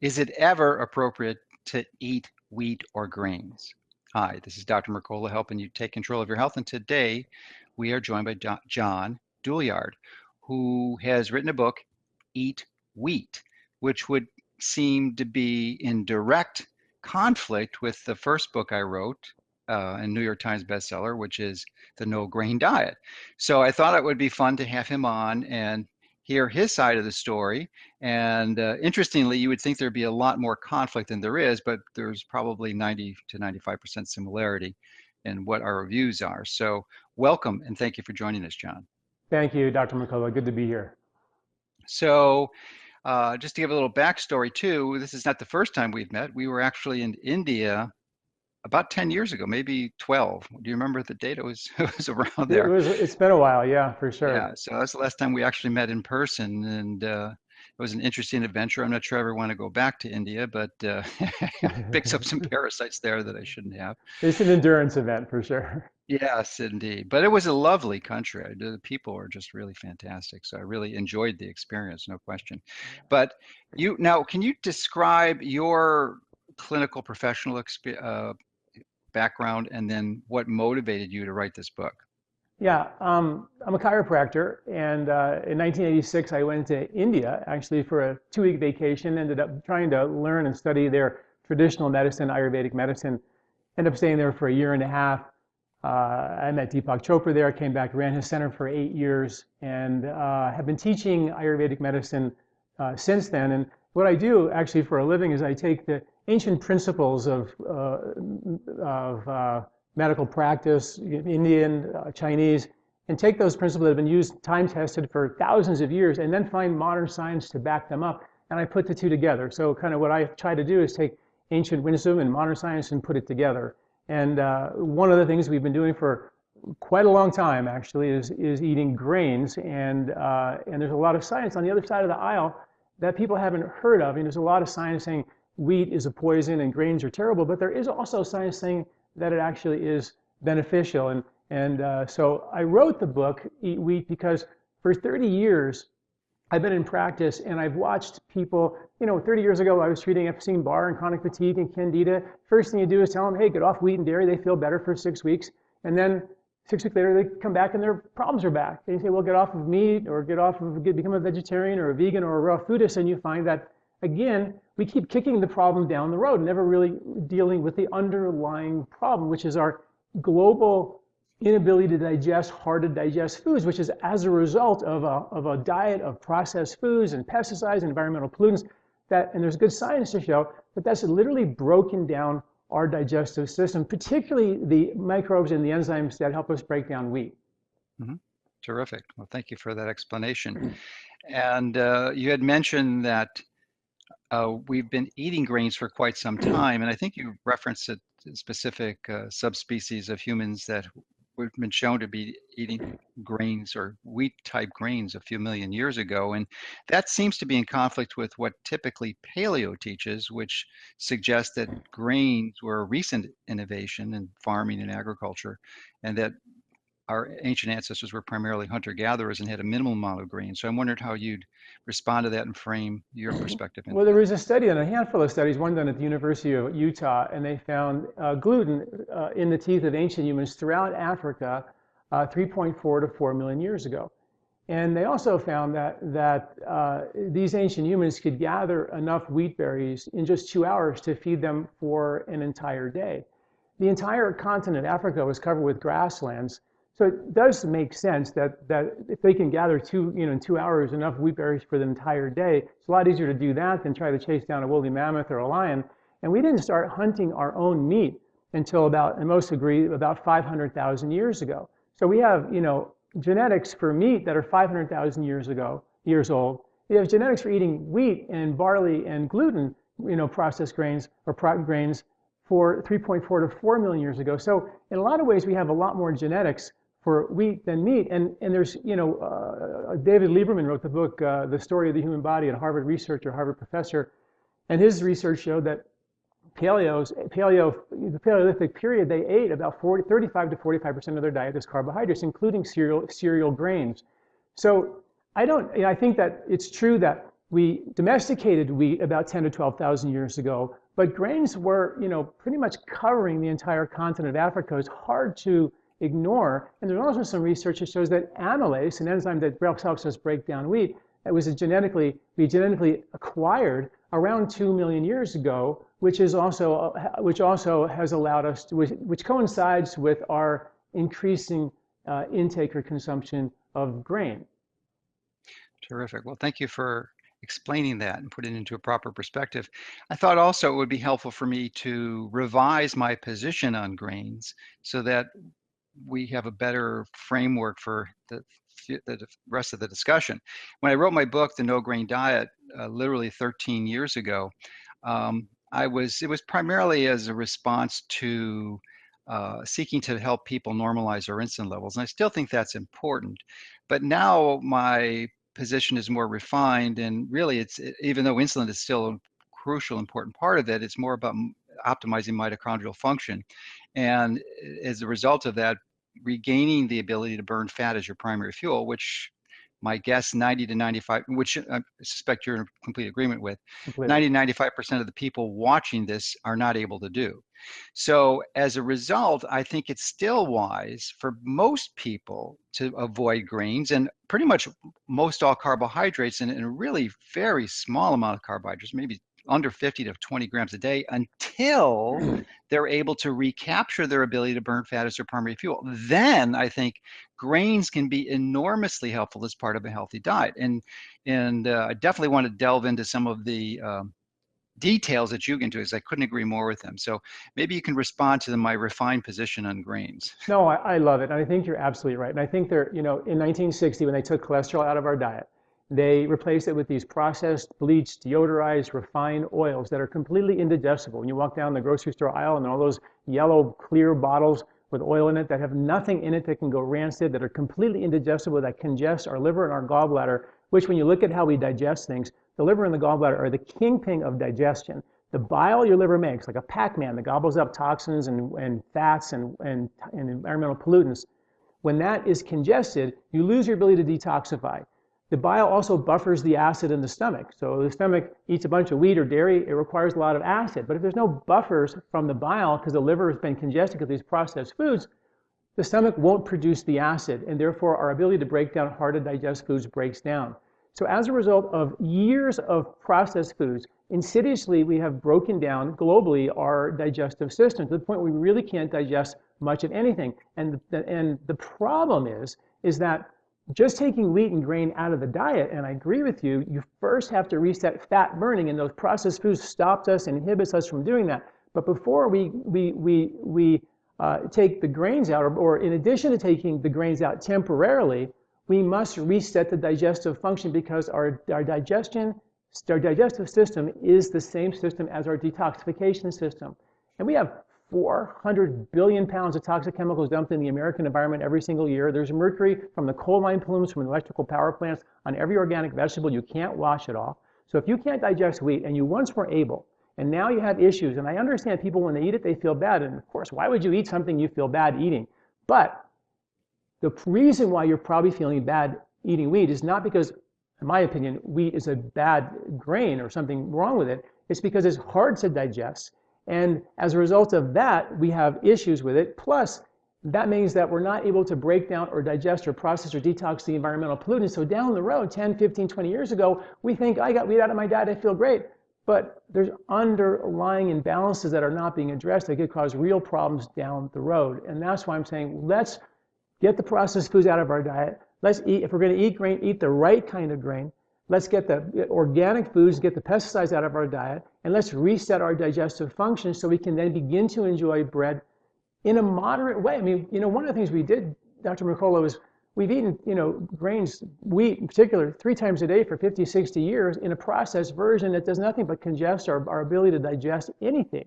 Is it ever appropriate to eat wheat or grains? Hi, this is Dr. Mercola helping you take control of your health. And today we are joined by John Douillard, who has written a book, Eat Wheat, which would seem to be in direct conflict with the first book I wrote, a New York Times bestseller, which is The No Grain Diet. So I thought it would be fun to have him on and hear his side of the story. And interestingly, you would think there'd be a lot more conflict than there is, but there's probably 90 to 95% similarity in what our reviews are. So welcome and thank you for joining us, John. Thank you, Dr. McCullough. Good to be here. So just to give a little backstory too, this is not the first time we've met. We were actually in India about 10 years ago, maybe 12. Do you remember the date? It was around there. It's been a while, yeah, for sure. Yeah, so that's the last time we actually met in person, and it was an interesting adventure. I'm not sure I ever want to go back to India, but I picked up some parasites there that I shouldn't have. It's an endurance event for sure. Yes, indeed. But it was a lovely country. The people are just really fantastic. So I really enjoyed the experience, no question. But now, can you describe your clinical professional background and then what motivated you to write this book? Yeah, I'm a chiropractor, and in 1986 I went to India actually for a 2-week vacation. Ended up trying to learn and study their traditional medicine, Ayurvedic medicine. Ended up staying there for a year and a half. I met Deepak Chopra there. Came back, ran his center for 8 years, and have been teaching Ayurvedic medicine since then. And what I do actually for a living is I take the ancient principles of medical practice, Indian, Chinese, and take those principles that have been used, time tested for thousands of years, and then find modern science to back them up. And I put the two together. So kind of what I try to do is take ancient wisdom and modern science and put it together. And one of the things we've been doing for quite a long time actually is eating grains. And there's a lot of science on the other side of the aisle that people haven't heard of. And there's a lot of science saying wheat is a poison and grains are terrible, but there is also science saying that it actually is beneficial. And so I wrote the book, Eat Wheat, because for 30 years, I've been in practice and I've watched people, 30 years ago, I was treating Epstein-Barr and chronic fatigue and candida. First thing you do is tell them, hey, get off wheat and dairy. They feel better for 6 weeks. And then 6 weeks later, they come back and their problems are back. And you say, well, get off of meat or become a vegetarian or a vegan or a raw foodist. And you find that, again, we keep kicking the problem down the road, never really dealing with the underlying problem, which is our global inability to digest hard to digest foods, which is as a result of a diet of processed foods and pesticides and environmental pollutants. And there's good science to show that that's literally broken down our digestive system, particularly the microbes and the enzymes that help us break down wheat. Mm-hmm. Terrific. Well, thank you for that explanation. And you had mentioned that we've been eating grains for quite some time, and I think you referenced a specific subspecies of humans that we've been shown to be eating grains or wheat-type grains a few million years ago, and that seems to be in conflict with what typically paleo teaches, which suggests that grains were a recent innovation in farming and agriculture, and that our ancient ancestors were primarily hunter-gatherers and had a minimal amount of grain. So I wondered how you'd respond to that and frame your perspective. Well, there was a study, and a handful of studies, one done at the University of Utah, and they found gluten in the teeth of ancient humans throughout Africa 3.4 to 4 million years ago. And they also found that these ancient humans could gather enough wheat berries in just 2 hours to feed them for an entire day. The entire continent of Africa was covered with grasslands. So it does make sense that if they can gather in 2 hours enough wheat berries for the entire day, it's a lot easier to do that than try to chase down a woolly mammoth or a lion. And we didn't start hunting our own meat until and most agree, about 500,000 years ago. So we have, genetics for meat that are 500,000 years old. We have genetics for eating wheat and barley and gluten, processed grains or grains for 3.4 to 4 million years ago. So in a lot of ways, we have a lot more genetics for wheat than meat. And there's, David Lieberman wrote the book, The Story of the Human Body, a Harvard researcher, Harvard professor. And his research showed that the Paleolithic period, they ate about 35 to 45% of their diet as carbohydrates, including cereal grains. So I think that it's true that we domesticated wheat about 10 to 12,000 years ago, but grains were, pretty much covering the entire continent of Africa. It's hard to ignore. And there's also some research that shows that amylase, an enzyme that helps us break down wheat, that was we genetically acquired around 2 million years ago, which also has allowed us to, which coincides with our increasing intake or consumption of grain. Terrific. Well, thank you for explaining that and putting it into a proper perspective. I thought also it would be helpful for me to revise my position on grains so that we have a better framework for the rest of the discussion. When I wrote my book, The No Grain Diet, literally 13 years ago, it was primarily as a response to seeking to help people normalize their insulin levels. And I still think that's important. But now my position is more refined, and really even though insulin is still a crucial, important part of it, it's more about optimizing mitochondrial function. And as a result of that, regaining the ability to burn fat as your primary fuel, which my guess 90 to 95, which I suspect you're in complete agreement with, Completely. 90 to 95% of the people watching this are not able to do. So as a result, I think it's still wise for most people to avoid grains and pretty much most all carbohydrates and a really very small amount of carbohydrates, maybe under 50 to 20 grams a day, until they're able to recapture their ability to burn fat as their primary fuel. Then I think grains can be enormously helpful as part of a healthy diet. And I definitely want to delve into some of the details that you get into, because I couldn't agree more with them. So maybe you can respond to my refined position on grains. No, I love it. And I think you're absolutely right. And I think in 1960, when they took cholesterol out of our diet, they replaced it with these processed, bleached, deodorized, refined oils that are completely indigestible. When you walk down the grocery store aisle and all those yellow, clear bottles with oil in it that have nothing in it that can go rancid, that are completely indigestible, that congest our liver and our gallbladder, which when you look at how we digest things, the liver and the gallbladder are the kingpin of digestion. The bile your liver makes, like a Pac-Man that gobbles up toxins and fats and environmental pollutants, when that is congested, you lose your ability to detoxify. The bile also buffers the acid in the stomach. So the stomach eats a bunch of wheat or dairy, it requires a lot of acid. But if there's no buffers from the bile because the liver has been congested because of these processed foods, the stomach won't produce the acid, and therefore our ability to break down hard to digest foods breaks down. So as a result of years of processed foods, insidiously we have broken down globally our digestive system to the point where we really can't digest much of anything. And the problem is that just taking wheat and grain out of the diet, and I agree with you, you first have to reset fat burning, and those processed foods stopped us and inhibits us from doing that. But before we take the grains out, or in addition to taking the grains out temporarily, we must reset the digestive function, because our digestive system is the same system as our detoxification system. And we have 400 billion pounds of toxic chemicals dumped in the American environment every single year. There's mercury from the coal mine plumes from electrical power plants on every organic vegetable. You can't wash it off. So if you can't digest wheat, and you once were able, and now you have issues, and I understand people when they eat it, they feel bad. And of course, why would you eat something you feel bad eating? But the reason why you're probably feeling bad eating wheat is not because, in my opinion, wheat is a bad grain or something wrong with it. It's because it's hard to digest. And as a result of that, we have issues with it. Plus, that means that we're not able to break down or digest or process or detox the environmental pollutants. So down the road, 10, 15, 20 years ago, we think, I got wheat out of my diet, I feel great. But there's underlying imbalances that are not being addressed that could cause real problems down the road. And that's why I'm saying, let's get the processed foods out of our diet. Let's eat, if we're going to eat grain, eat the right kind of grain. Let's get the organic foods, get the pesticides out of our diet, and let's reset our digestive function so we can then begin to enjoy bread in a moderate way. I mean, one of the things we did, Dr. Mercola, was we've eaten, grains, wheat in particular, 3 times a day for 50, 60 years in a processed version that does nothing but congest our ability to digest anything.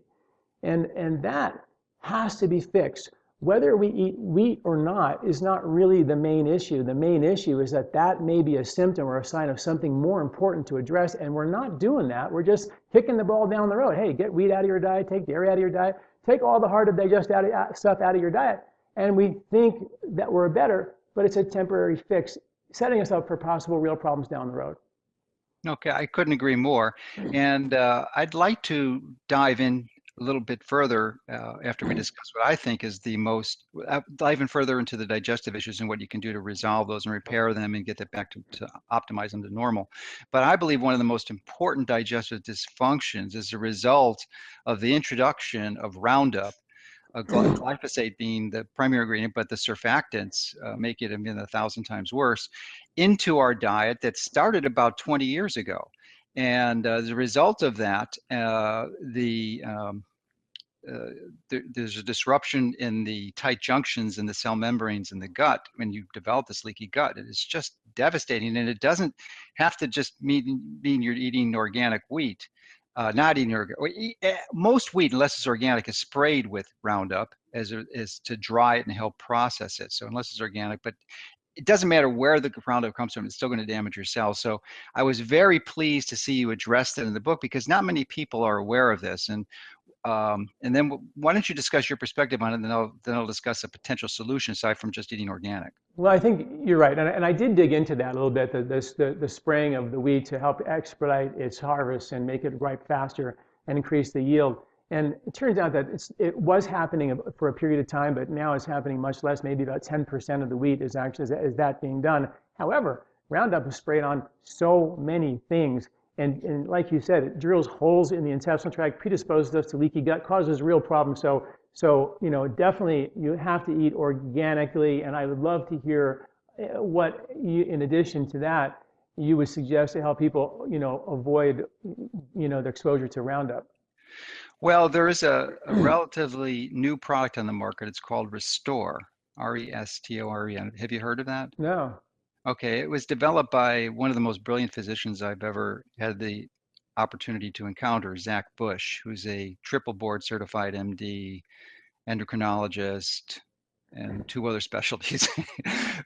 And that has to be fixed. Whether we eat wheat or not is not really the main issue. The main issue is that may be a symptom or a sign of something more important to address, and we're not doing that. We're just kicking the ball down the road. Hey, get wheat out of your diet, take dairy out of your diet, take all the hard to digest stuff out of your diet, and we think that we're better, but it's a temporary fix, setting us up for possible real problems down the road. Okay, I couldn't agree more. And I'd like to dive in a little bit further after we discuss what I think is the most, dive in further into the digestive issues and what you can do to resolve those and repair them and get that back to optimize them to normal. But I believe one of the most important digestive dysfunctions is a result of the introduction of Roundup, glyphosate being the primary ingredient, but the surfactants make it 1,000 times worse, into our diet that started about 20 years ago. And as a result of that, there's a disruption in the tight junctions in the cell membranes in the gut when you develop this leaky gut. It's just devastating, and it doesn't have to just mean you're eating organic wheat. Not eating organic. Most wheat, unless it's organic, is sprayed with Roundup as to dry it and help process it. So unless it's organic, but it doesn't matter where the Roundup comes from, it's still going to damage your cells. So I was very pleased to see you address that in the book because not many people are aware of this. And then why don't you discuss your perspective on it, and then I'll discuss a potential solution aside from just eating organic. Well, I think you're right, and I did dig into that a little bit, the spraying of the wheat to help expedite its harvest and make it ripe faster and increase the yield. And it turns out that it was happening for a period of time, but now it's happening much less. Maybe about 10% of the wheat is actually is that being done. However, Roundup is sprayed on so many things. And like you said, it drills holes in the intestinal tract, predisposes us to leaky gut, causes real problems. So definitely you have to eat organically. And I would love to hear what you, in addition to that, you would suggest to help people, avoid, the exposure to Roundup. Well, there is a relatively new product on the market. It's called Restore, Restore. Have you heard of that? No. Okay, it was developed by one of the most brilliant physicians I've ever had the opportunity to encounter, Zach Bush, who's a triple board certified MD, endocrinologist, and two other specialties.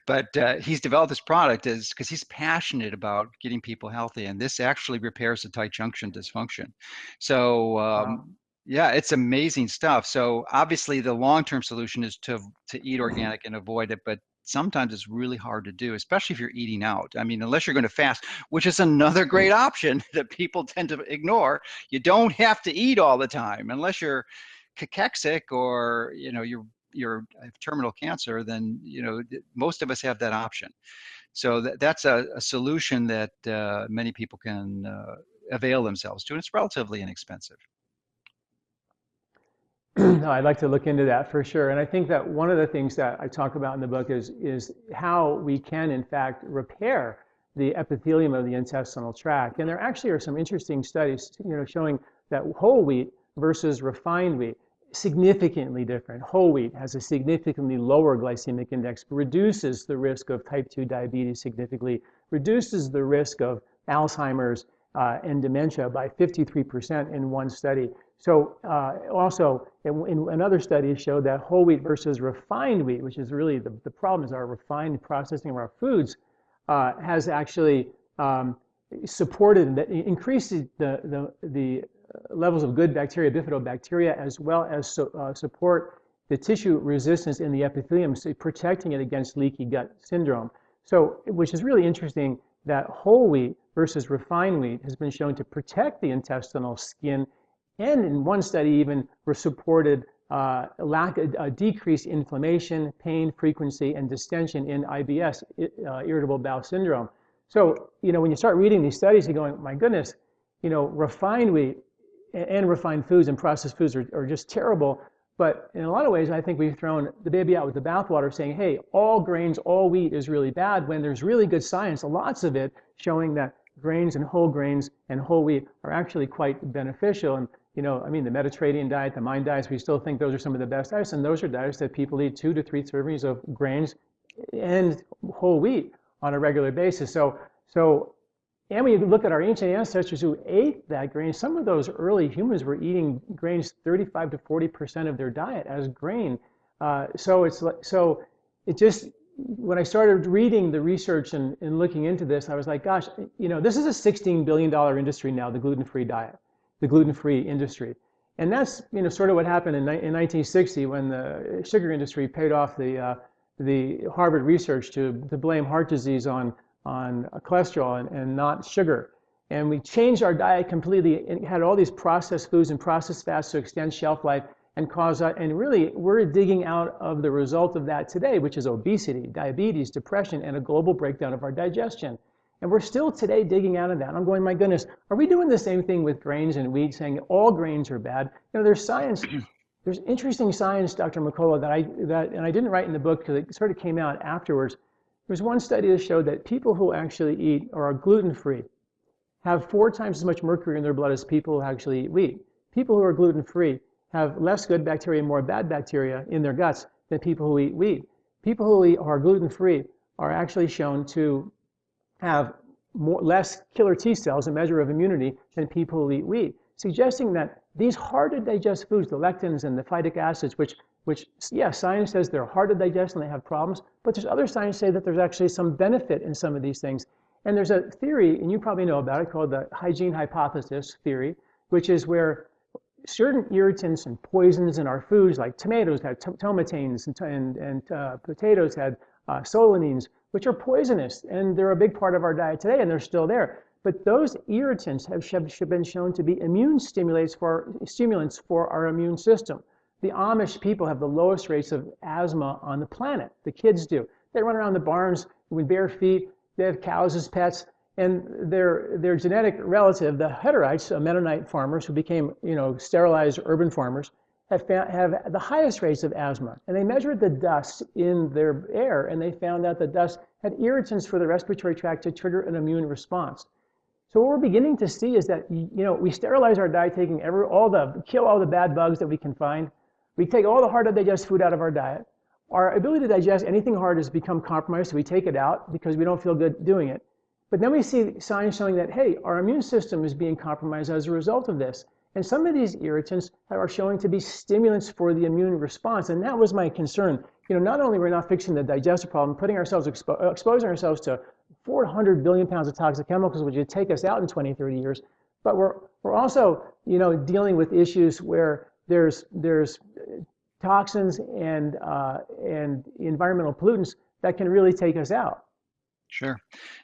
But he's developed this product because he's passionate about getting people healthy, and this actually repairs the tight junction dysfunction. So Wow. yeah, it's amazing stuff. So obviously the long-term solution is to eat organic and avoid it, but sometimes it's really hard to do, especially if you're eating out. I mean, unless you're going to fast, which is another great option that people tend to ignore. You don't have to eat all the time unless you're cachectic or you're have terminal cancer. Then most of us have that option. So that's a solution that many people can avail themselves to, and it's relatively inexpensive. No, I'd like to look into that for sure. And I think that one of the things that I talk about in the book is how we can, in fact, repair the epithelium of the intestinal tract. And there actually are some interesting studies, showing that whole wheat versus refined wheat significantly different. Whole wheat has a significantly lower glycemic index, reduces the risk of type 2 diabetes significantly, reduces the risk of Alzheimer's and dementia by 53% in one study. So also, in another study showed that whole wheat versus refined wheat, which is really the problem is our refined processing of our foods, has actually supported, that increases the levels of good bacteria, bifidobacteria, as well as support the tissue resistance in the epithelium, so protecting it against leaky gut syndrome. So, which is really interesting that whole wheat versus refined wheat has been shown to protect the intestinal skin, and in one study even supported decreased inflammation, pain frequency, and distension in IBS, irritable bowel syndrome. So, when you start reading these studies, you're going, my goodness, refined wheat and refined foods and processed foods are just terrible. But in a lot of ways, I think we've thrown the baby out with the bathwater, saying, hey, all grains, all wheat is really bad, when there's really good science, lots of it, showing that grains and whole wheat are actually quite beneficial. And the Mediterranean diet, the MIND diets, we still think those are some of the best diets, and those are diets that people eat 2 to 3 servings of grains and whole wheat on a regular basis. And when you look at our ancient ancestors who ate that grain, some of those early humans were eating grains 35 to 40% of their diet as grain. When I started reading the research and looking into this, I was like, gosh, this is a $16 billion industry now, the gluten-free diet, the gluten-free industry. And that's, sort of what happened in 1960 when the sugar industry paid off the Harvard research to blame heart disease on cholesterol and not sugar. And we changed our diet completely and had all these processed foods and processed fats to extend shelf life and cause that. And really, we're digging out of the result of that today, which is obesity, diabetes, depression, and a global breakdown of our digestion. And we're still today digging out of that. I'm going, my goodness, are we doing the same thing with grains and wheat, saying all grains are bad? There's science. There's interesting science, Dr. Mercola, and I didn't write in the book because it sort of came out afterwards. There's one study that showed that people who actually eat or are gluten-free have 4 times as much mercury in their blood as people who actually eat wheat. People who are gluten-free have less good bacteria and more bad bacteria in their guts than people who eat wheat. People who are gluten-free are actually shown to have less killer T cells, a measure of immunity, than people who eat wheat, suggesting that these hard to digest foods, the lectins and the phytic acids, which yeah, science says they're hard to digest and they have problems, but there's other science say that there's actually some benefit in some of these things. And there's a theory, and you probably know about it, called the hygiene hypothesis theory, which is where certain irritants and poisons in our foods, like tomatoes had tomatanes and potatoes had solanines, which are poisonous, and they're a big part of our diet today, and they're still there. But those irritants have been shown to be immune stimulants for our immune system. The Amish people have the lowest rates of asthma on the planet. The kids do. They run around the barns with bare feet. They have cows as pets, and their genetic relative, the Hutterites, Mennonite farmers who became, sterilized urban farmers, have the highest rates of asthma. And they measured the dust in their air, and they found out the dust had irritants for the respiratory tract to trigger an immune response. So what we're beginning to see is that, we sterilize our diet, taking kill all the bad bugs that we can find. We take all the hard to digest food out of our diet. Our ability to digest anything hard has become compromised, so we take it out because we don't feel good doing it. But then we see signs showing that, hey, our immune system is being compromised as a result of this. And some of these irritants are showing to be stimulants for the immune response. And that was my concern. Not only we're not fixing the digestive problem, exposing ourselves to 400 billion pounds of toxic chemicals, which would take us out in 20, 30 years, but we're also, dealing with issues where there's toxins and environmental pollutants that can really take us out. Sure.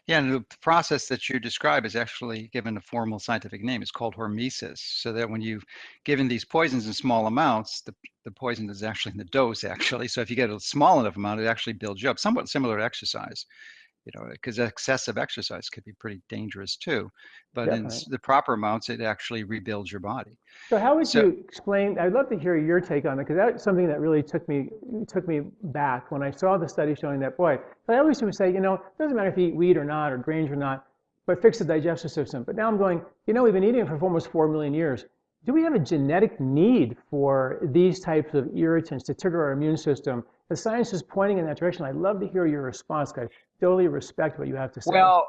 Yeah, and the process that you describe is actually given a formal scientific name. It's called hormesis. So that when you've given these poisons in small amounts, the poison is actually in the dose, actually. So if you get a small enough amount, it actually builds you up, somewhat similar to exercise. Because excessive exercise could be pretty dangerous too. But Definitely. in the proper amounts, it actually rebuilds your body. So how would you explain, I'd love to hear your take on it, because that's something that really took me back when I saw the study showing that, boy, I always would say, it doesn't matter if you eat wheat or not, or grains or not, but fix the digestive system. But now I'm going, we've been eating it for almost 4 million years. Do we have a genetic need for these types of irritants to trigger our immune system? The science is pointing in that direction. I'd love to hear your response, because I totally respect what you have to say. Well,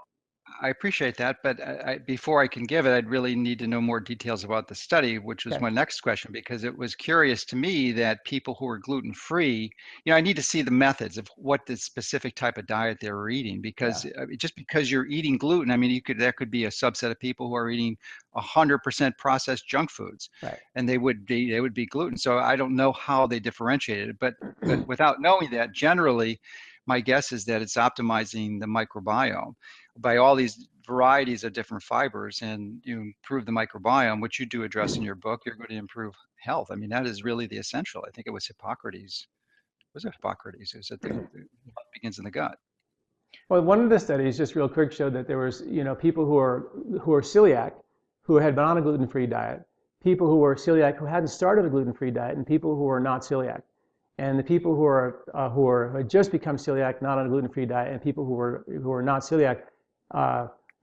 I appreciate that, but before I can give it, I'd really need to know more details about the study, which was my next question, because it was curious to me that people who are gluten-free, I need to see the methods of what the specific type of diet they were eating, because just because you're eating gluten, there could be a subset of people who are eating 100% processed junk foods, and they would be gluten. So I don't know how they differentiated it, but without knowing that, generally, my guess is that it's optimizing the microbiome by all these varieties of different fibers, and you improve the microbiome, which you do address in your book. You're going to improve health. That is really the essential. I think it was Hippocrates. Was it Hippocrates who said the health begins in the gut? Well, one of the studies, just real quick, showed that there was, people who are celiac, who had been on a gluten-free diet, people who were celiac who hadn't started a gluten-free diet, and people who are not celiac. And the people who had just become celiac, not on a gluten-free diet, and people who were not celiac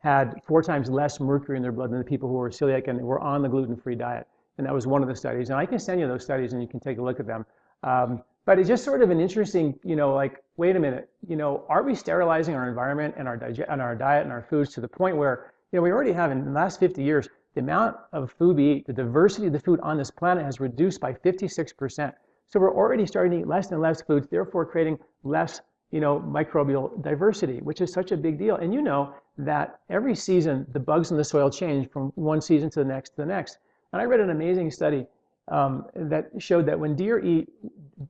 had 4 times less mercury in their blood than the people who were celiac and were on the gluten-free diet. And that was one of the studies. And I can send you those studies, and you can take a look at them. But it's just sort of an interesting, wait a minute, are we sterilizing our environment and our diet and our foods to the point where, we already have in the last 50 years, the amount of food we eat, the diversity of the food on this planet has reduced by 56%. So we're already starting to eat less and less foods, therefore creating less, microbial diversity, which is such a big deal. And that every season, the bugs in the soil change from one season to the next to the next. And I read an amazing study that showed that when deer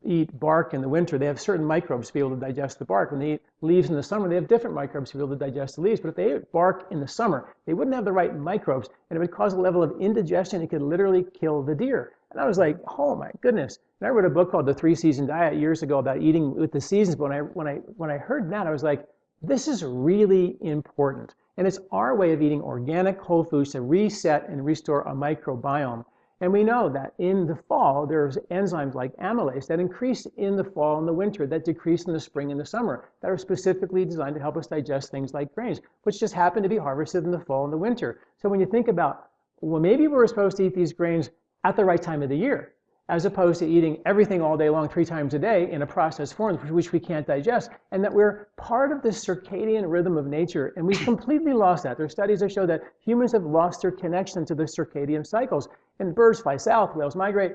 eat bark in the winter, they have certain microbes to be able to digest the bark. When they eat leaves in the summer, they have different microbes to be able to digest the leaves. But if they ate bark in the summer, they wouldn't have the right microbes, and it would cause a level of indigestion. It could literally kill the deer. And I was like, oh my goodness. And I wrote a book called The 3-Season Diet years ago about eating with the seasons. But when I heard that, I was like, this is really important. And it's our way of eating organic whole foods to reset and restore a microbiome. And we know that in the fall, there's enzymes like amylase that increase in the fall and the winter, that decrease in the spring and the summer, that are specifically designed to help us digest things like grains, which just happen to be harvested in the fall and the winter. So when you think about, well, maybe we're supposed to eat these grains at the right time of the year, as opposed to eating everything all day long 3 times a day in a processed form, which we can't digest, and that we're part of the circadian rhythm of nature, and we've completely lost that. There are studies that show that humans have lost their connection to the circadian cycles, and birds fly south, whales migrate.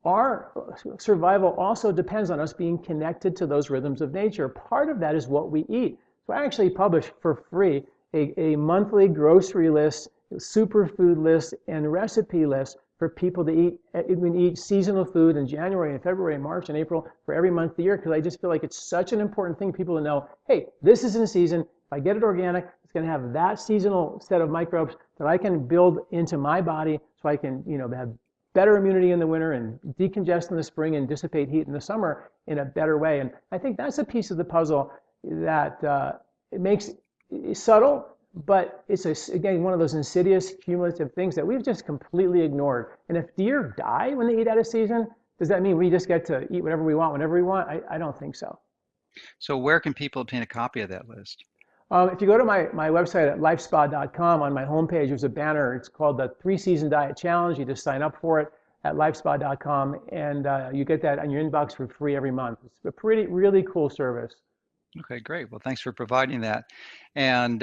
Our survival also depends on us being connected to those rhythms of nature. Part of that is what we eat. So I actually publish for free a monthly grocery list, superfood list, and recipe list for people to eat seasonal food in January and February and March and April for every month of the year, because I just feel like it's such an important thing for people to know, hey, this is in season. If I get it organic, it's going to have that seasonal set of microbes that I can build into my body so I can, have better immunity in the winter and decongest in the spring and dissipate heat in the summer in a better way. And I think that's a piece of the puzzle that it makes it subtle, but it's, again, one of those insidious cumulative things that we've just completely ignored. And if deer die when they eat out of season, does that mean we just get to eat whatever we want whenever we want? I don't think so. So where can people obtain a copy of that list? If you go to my website at lifespa.com, on my homepage, there's a banner. It's called the 3-Season Diet Challenge. You just sign up for it at lifespa.com, and you get that on your inbox for free every month. It's a really cool service. Okay, great. Well, thanks for providing that. And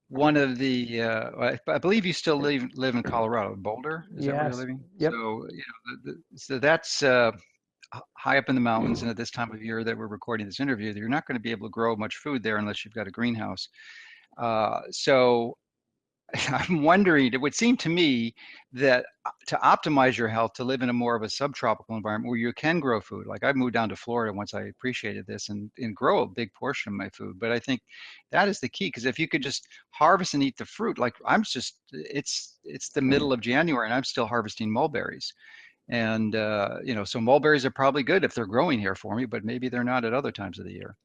one of the, I believe you still live in Colorado, Boulder. Is that where you're Yes. living? Yep. So, so that's high up in the mountains, and at this time of year that we're recording this interview, you're not going to be able to grow much food there unless you've got a greenhouse. So I'm wondering, it would seem to me that to optimize your health, to live in a more of a subtropical environment where you can grow food. Like I moved down to Florida once I appreciated this and grow a big portion of my food. But I think that is the key, because if you could just harvest and eat the fruit, like it's the middle of January and I'm still harvesting mulberries. And, so mulberries are probably good if they're growing here for me, but maybe they're not at other times of the year.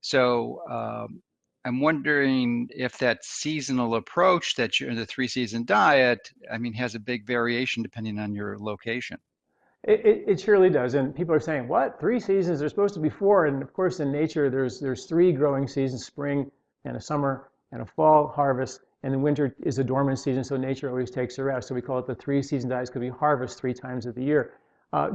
So I'm wondering if that seasonal approach that you're in the 3-season diet, has a big variation depending on your location. It surely does. And people are saying, what? 3 seasons? There's supposed to be 4. And of course, in nature, there's 3 growing seasons, spring and a summer and a fall harvest. And then winter is a dormant season, so nature always takes a rest. So we call it the 3-season diet because we harvest 3 times of the year.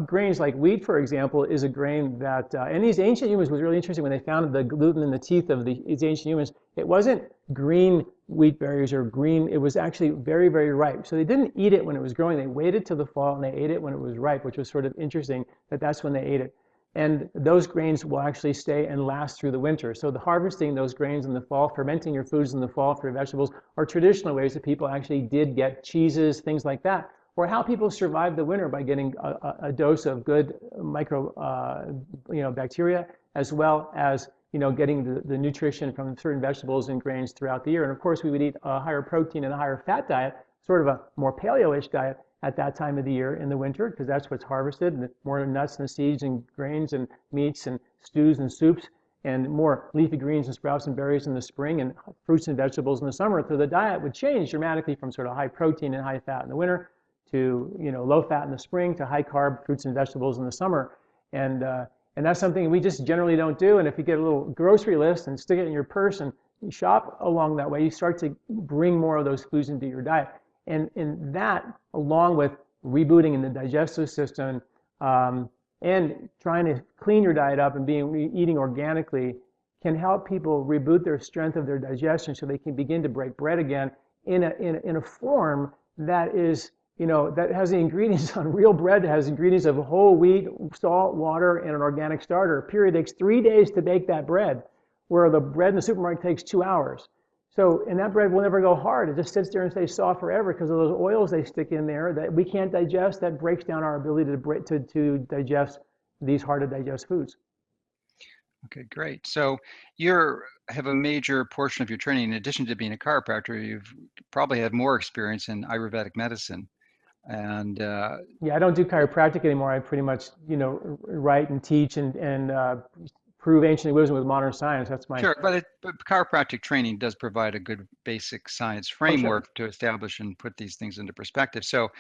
Grains like wheat, for example, is a grain that, and these ancient humans was really interesting when they found the gluten in the teeth of these ancient humans. It wasn't green wheat berries or green, it was actually very, very ripe. So they didn't eat it when it was growing. They waited till the fall and they ate it when it was ripe, which was sort of interesting that that's when they ate it. And those grains will actually stay and last through the winter. So the harvesting those grains in the fall, fermenting your foods in the fall for your vegetables, are traditional ways that people actually did get cheeses, things like that. Or how people survive the winter by getting a dose of good bacteria, as well as getting the nutrition from certain vegetables and grains throughout the year. And of course, we would eat a higher protein and a higher fat diet, sort of a more paleo-ish diet at that time of the year in the winter, because that's what's harvested, and more nuts and seeds and grains and meats and stews and soups, and more leafy greens and sprouts and berries in the spring, and fruits and vegetables in the summer. So the diet would change dramatically from sort of high protein and high fat in the winter to low fat in the spring to high carb fruits and vegetables in the summer. And that's something we just generally don't do. And if you get a little grocery list and stick it in your purse and you shop along that way, you start to bring more of those foods into your diet. And that, along with rebooting in the digestive system and trying to clean your diet up and eating organically, can help people reboot their strength of their digestion so they can begin to break bread again in a form that is, that has the ingredients on real bread, has ingredients of whole wheat, salt, water, and an organic starter. Period. It takes 3 days to bake that bread, where the bread in the supermarket takes 2 hours. So, and that bread will never go hard. It just sits there and stays soft forever because of those oils they stick in there that we can't digest. That breaks down our ability to digest these hard to digest foods. Okay, great. So you have a major portion of your training, in addition to being a chiropractor, you've probably had more experience in Ayurvedic medicine. And Yeah, I don't do chiropractic anymore. I pretty much, write and teach and prove ancient wisdom with modern science. That's my. sure, but chiropractic training does provide a good basic science Oh, sure. framework to establish and put these things into perspective. So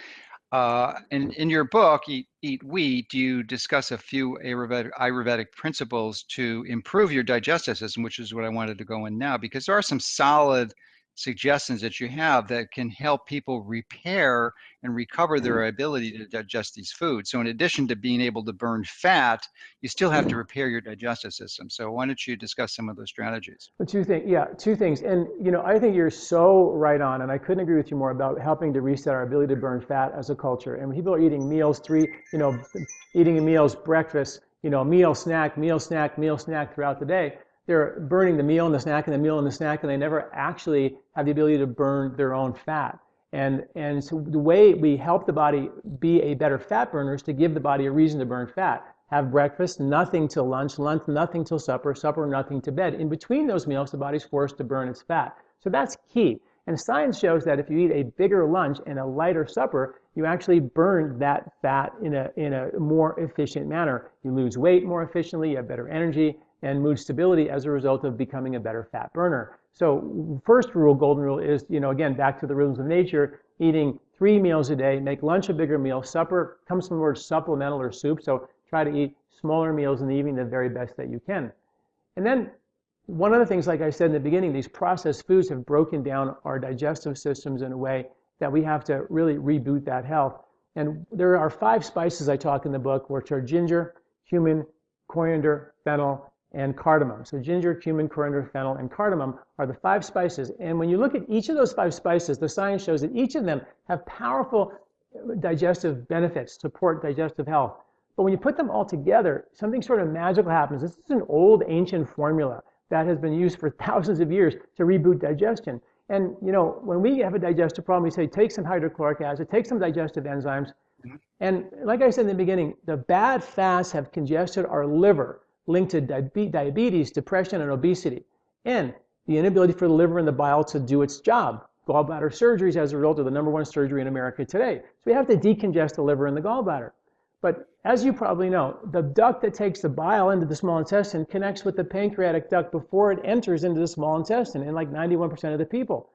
in your book, Eat Wheat, you discuss a few Ayurvedic principles to improve your digestive system, which is what I wanted to go in now, because there are some solid suggestions that you have that can help people repair and recover their ability to digest these foods. So in addition to being able to burn fat, you still have to repair your digestive system. So why don't you discuss some of those strategies? But two things, yeah, two things. And I think you're so right on, and I couldn't agree with you more about helping to reset our ability to burn fat as a culture. And when people are eating meals, eating meals, breakfast, meal, snack, meal, snack, meal, snack throughout the day, they're burning the meal and the snack and the meal and the snack, and they never actually have the ability to burn their own fat. And so the way we help the body be a better fat burner is to give the body a reason to burn fat. Have breakfast, nothing till lunch, lunch, nothing till supper, supper, nothing to bed. In between those meals, the body's forced to burn its fat. So that's key. And science shows that if you eat a bigger lunch and a lighter supper, you actually burn that fat in a more efficient manner. You lose weight more efficiently, you have better energy and mood stability as a result of becoming a better fat burner. So first rule, golden rule is, again, back to the rhythms of nature, eating 3 meals a day, make lunch a bigger meal. Supper comes from the word supplemental or soup. So try to eat smaller meals in the evening, the very best that you can. And then one of the things, like I said in the beginning, these processed foods have broken down our digestive systems in a way that we have to really reboot that health. And there are 5 spices I talk in the book, which are ginger, cumin, coriander, fennel, and cardamom. So ginger, cumin, coriander, fennel, and cardamom are the 5 spices. And when you look at each of those 5 spices, the science shows that each of them have powerful digestive benefits, support digestive health. But when you put them all together, something sort of magical happens. This is an old ancient formula that has been used for thousands of years to reboot digestion. And when we have a digestive problem, we say take some hydrochloric acid, take some digestive enzymes. And like I said in the beginning, the bad fats have congested our liver, linked to diabetes, depression, and obesity, and the inability for the liver and the bile to do its job. Gallbladder surgeries as a result of the #1 surgery in America today. So we have to decongest the liver and the gallbladder. But as you probably know, the duct that takes the bile into the small intestine connects with the pancreatic duct before it enters into the small intestine in like 91% of the people.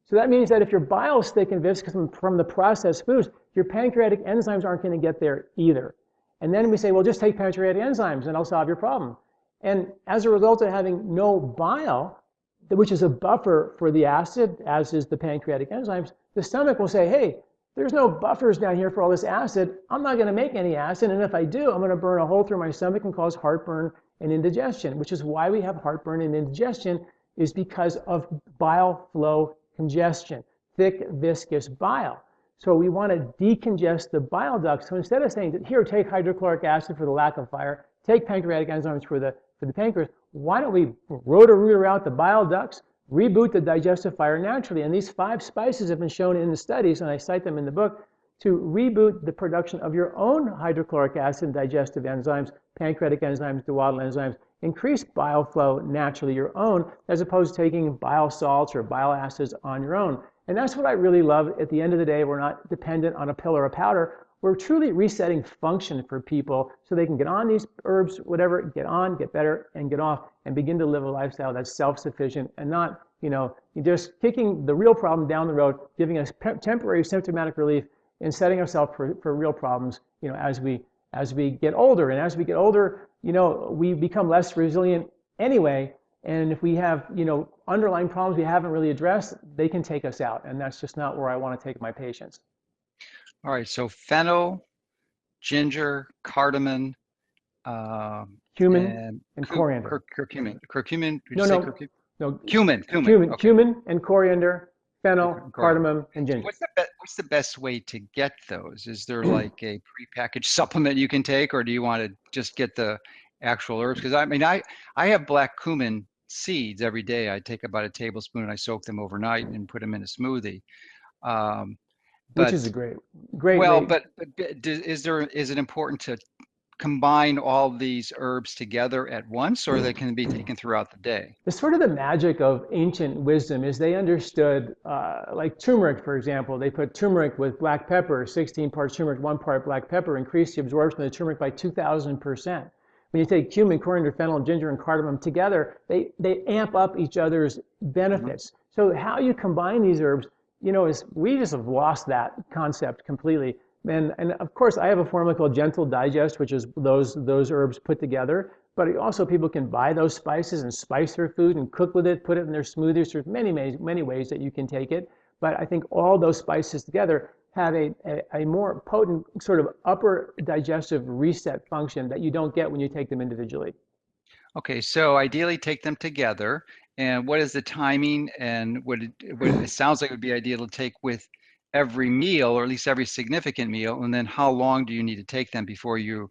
So that means that if your bile is thick and viscous from the processed foods, your pancreatic enzymes aren't going to get there either. And then we say, well, just take pancreatic enzymes and I'll solve your problem. And as a result of having no bile, which is a buffer for the acid, as is the pancreatic enzymes, the stomach will say, hey, there's no buffers down here for all this acid. I'm not going to make any acid. And if I do, I'm going to burn a hole through my stomach and cause heartburn and indigestion, which is why we have heartburn and indigestion, is because of bile flow congestion, thick, viscous bile. So we want to decongest the bile ducts. So instead of saying, here, take hydrochloric acid for the lack of fire, take pancreatic enzymes for the pancreas, why don't we rotor-rooter out the bile ducts, reboot the digestive fire naturally? And these 5 spices have been shown in the studies, and I cite them in the book, to reboot the production of your own hydrochloric acid and digestive enzymes, pancreatic enzymes, duodenal enzymes, increase bile flow naturally your own, as opposed to taking bile salts or bile acids on your own. And that's what I really love. At the end of the day, we're not dependent on a pill or a powder. We're truly resetting function for people so they can get on these herbs, whatever, get on, get better, and get off, and begin to live a lifestyle that's self-sufficient and not, just kicking the real problem down the road, giving us temporary symptomatic relief and setting ourselves for real problems, as we get older. And as we get older, we become less resilient anyway. And if we have, underlying problems we haven't really addressed, they can take us out. And that's just not where I want to take my patients. All right, so fennel, ginger, cardamom, cumin, and coriander. Curcumin, did No, you say no, curcumin? no. Cumin. Cumin, Okay. cumin and coriander, fennel, Cardamom. cardamom, and ginger. What's the best way to get those? Is there like a prepackaged supplement you can take, or do you want to just get the actual herbs? Because I mean, I have black cumin seeds every day. I take about a tablespoon and I soak them overnight and put them in a smoothie. Um, which is a but great well, way. is it important to combine all these herbs together at once, or they can be taken throughout the day? The sort of the magic of ancient wisdom is they understood, like turmeric, for example. They put turmeric with black pepper, 16 parts turmeric, 1 part black pepper, increased the absorption of the turmeric by 2,000%. When you take cumin, coriander, fennel, ginger, and cardamom together, they amp up each other's Mhm. benefits. So how you combine these herbs, is we just have lost that concept completely. And of course, I have a formula called Gentle Digest, which is those herbs put together. But also, people can buy those spices and spice their food and cook with it, put it in their smoothies. There's many ways that you can take it. But I think all those spices together have a more potent sort of upper digestive reset function that you don't get when you take them individually. Okay, so ideally take them together. And what is the timing? And it sounds like it would be ideal to take with every meal, or at least every significant meal. And then how long do you need to take them before your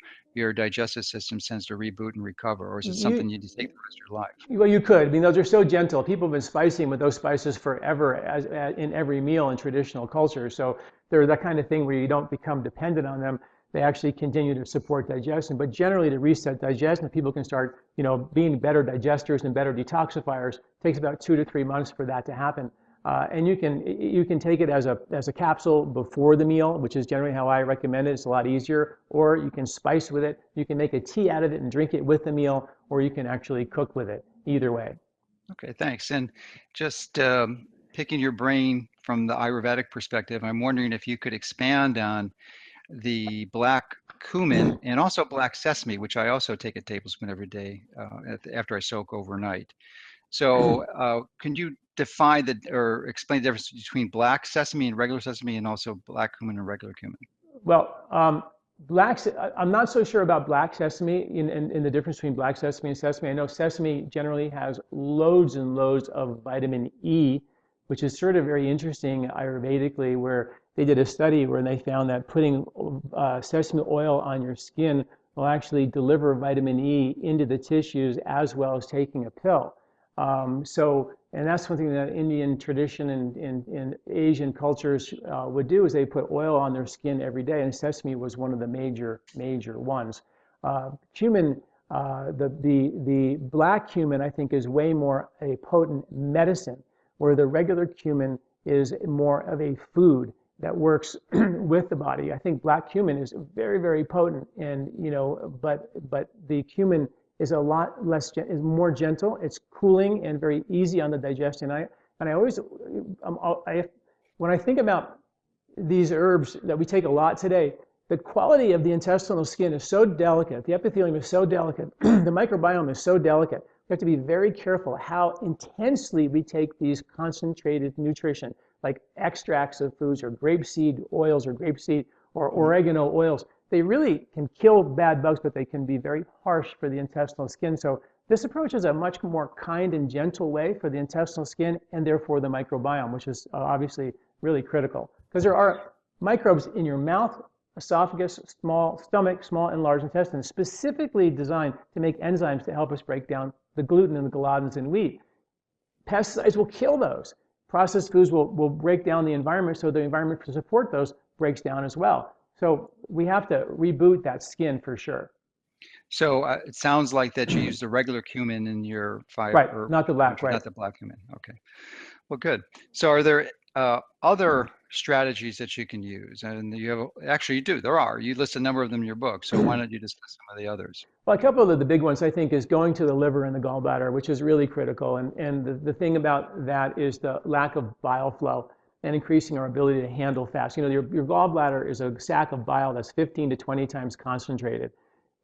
digestive system tends to reboot and recover? Or is it You, something you need to take the rest of your life? well, you could. I mean, those are so gentle. People have been spicing with those spices forever as in every meal in traditional culture. So they're that kind of thing where you don't become dependent on them. They actually continue to support digestion. But generally, to reset digestion, people can start, being better digesters and better detoxifiers. It takes about 2 to 3 months for that to happen. And you can take it as a capsule before the meal, which is generally how I recommend it. It's a lot easier. Or you can spice with it. You can make a tea out of it and drink it with the meal, or you can actually cook with it. Either way. Okay, thanks. And just picking your brain from the Ayurvedic perspective, I'm wondering if you could expand on the black cumin and also black sesame, which I also take a tablespoon every day after I soak overnight. So can you define or explain the difference between black sesame and regular sesame, and also black cumin and regular cumin? Well, I'm not so sure about black sesame in the difference between black sesame and sesame. I know sesame generally has loads and loads of vitamin E, which is sort of very interesting Ayurvedically, where they did a study where they found that putting sesame oil on your skin will actually deliver vitamin E into the tissues as well as taking a pill. And that's something that Indian tradition and Asian cultures would do is they put oil on their skin every day, and sesame was one of the major ones. Cumin, the black cumin, I think, is way more a potent medicine, where the regular cumin is more of a food that works with the body. I think black cumin is very potent, and but the cumin is a lot less, is more gentle. It's cooling and very easy on the digestion. I always, when I think about these herbs that we take a lot today, the quality of the intestinal skin is so delicate. The epithelium is so delicate. The microbiome is so delicate. We have to be very careful how intensely we take these concentrated nutrition, like extracts of foods or grapeseed oils or grapeseed or Mhm. oregano oils. They really can kill bad bugs, but they can be very harsh for the intestinal skin. So this approach is a much more kind and gentle way for the intestinal skin and therefore the microbiome, which is obviously really critical. Because there are microbes in your mouth, esophagus, small stomach, small and large intestines, specifically designed to make enzymes to help us break down the gluten and the gliadins in wheat. Pesticides will kill those. Processed foods will break down the environment, so the environment to support those breaks down as well. So we have to reboot that skin for sure. So it sounds like that you use the regular cumin in your five Right, herb not the black, approach, right. not the black cumin. Okay. Well, good. So are there other strategies that you can use? And you have, actually you do, there are. You list a number of them in your book. So why don't you discuss some of the others? Well, a couple of the big ones I think is going to the liver and the gallbladder, which is really critical. And the thing about that is the lack of bile flow and increasing our ability to handle fast. Your gallbladder is a sac of bile that's 15 to 20 times concentrated.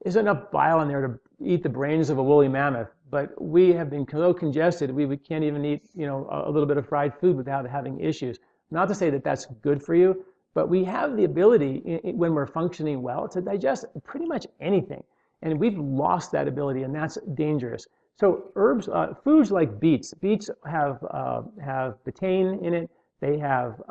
There's enough bile in there to eat the brains of a woolly mammoth, but we have been so congested we can't even eat a little bit of fried food without having issues. Not to say that that's good for you, but we have the ability when we're functioning well to digest pretty much anything, and we've lost that ability, and that's dangerous. So herbs, foods like beets. Beets have betaine in it. They have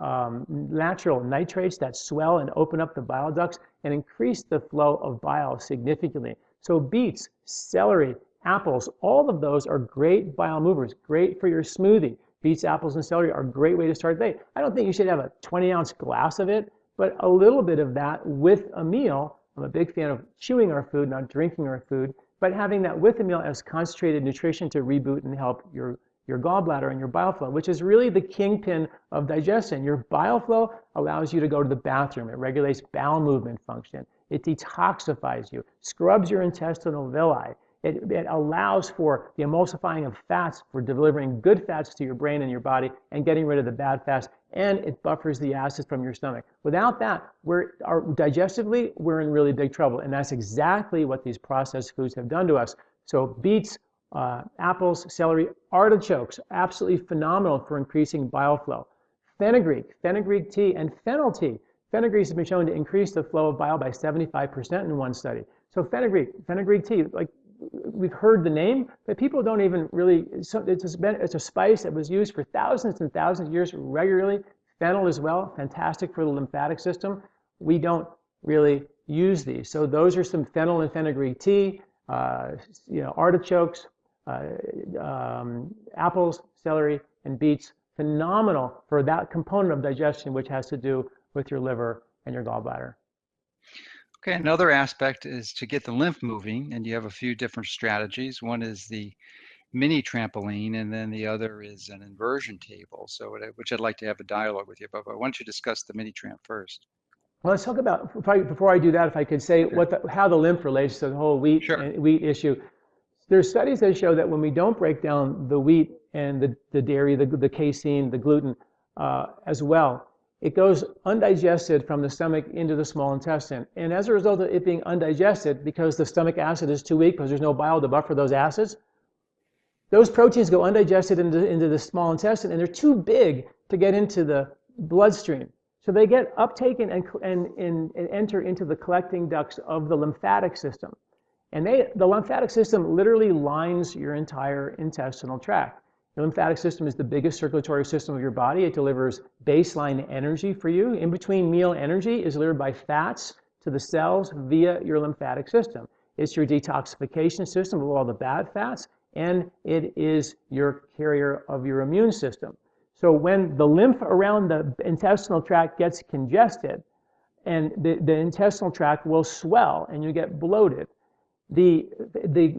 natural nitrates that swell and open up the bile ducts and increase the flow of bile significantly. So beets, celery apples, all of those are great bile movers, great for your smoothie. Beets, apples, and celery are a great way to start the day. I don't think you should have a 20-ounce glass of it, but a little bit of that with a meal. I'm a big fan of chewing our food, not drinking our food, but having that with a meal as concentrated nutrition to reboot and help your gallbladder and your bile flow, which is really the kingpin of digestion. Your bile flow allows you to go to the bathroom. It regulates bowel movement function. It detoxifies you, scrubs your intestinal villi. It allows for the emulsifying of fats, for delivering good fats to your brain and your body and getting rid of the bad fats, and it buffers the acids from your stomach. Without that, digestively, we're in really big trouble, and that's exactly what these processed foods have done to us. So beets, apples, celery, artichokes, absolutely phenomenal for increasing bile flow. Fenugreek tea, and fennel tea. Fenugreek has been shown to increase the flow of bile by 75% in one study. So fenugreek tea, like we've heard the name, but people don't even really, it's a spice that was used for thousands and thousands of years regularly. Fennel as well, fantastic for the lymphatic system. We don't really use these. So those are some fennel and fenugreek tea, artichokes, apples, celery, and beets. Phenomenal for that component of digestion, which has to do with your liver and your gallbladder. Okay, another aspect is to get the lymph moving, and you have a few different strategies. One is the mini trampoline, and then the other is an inversion table, so which I'd like to have a dialogue with you about. But why don't you discuss the mini tramp first? Well, let's talk about, before I do that, if I could say how the lymph relates to the whole wheat issue. There's studies that show that when we don't break down the wheat and the dairy, the casein, the gluten as well, it goes undigested from the stomach into the small intestine. And as a result of it being undigested, because the stomach acid is too weak, because there's no bile to buffer those acids, those proteins go undigested into the small intestine, and they're too big to get into the bloodstream. So they get uptaken and enter into the collecting ducts of the lymphatic system. And the lymphatic system literally lines your entire intestinal tract. The lymphatic system is the biggest circulatory system of your body. It delivers baseline energy for you. In between meal energy is delivered by fats to the cells via your lymphatic system. It's your detoxification system of all the bad fats, and it is your carrier of your immune system. So when the lymph around the intestinal tract gets congested, and the intestinal tract will swell and you get bloated, the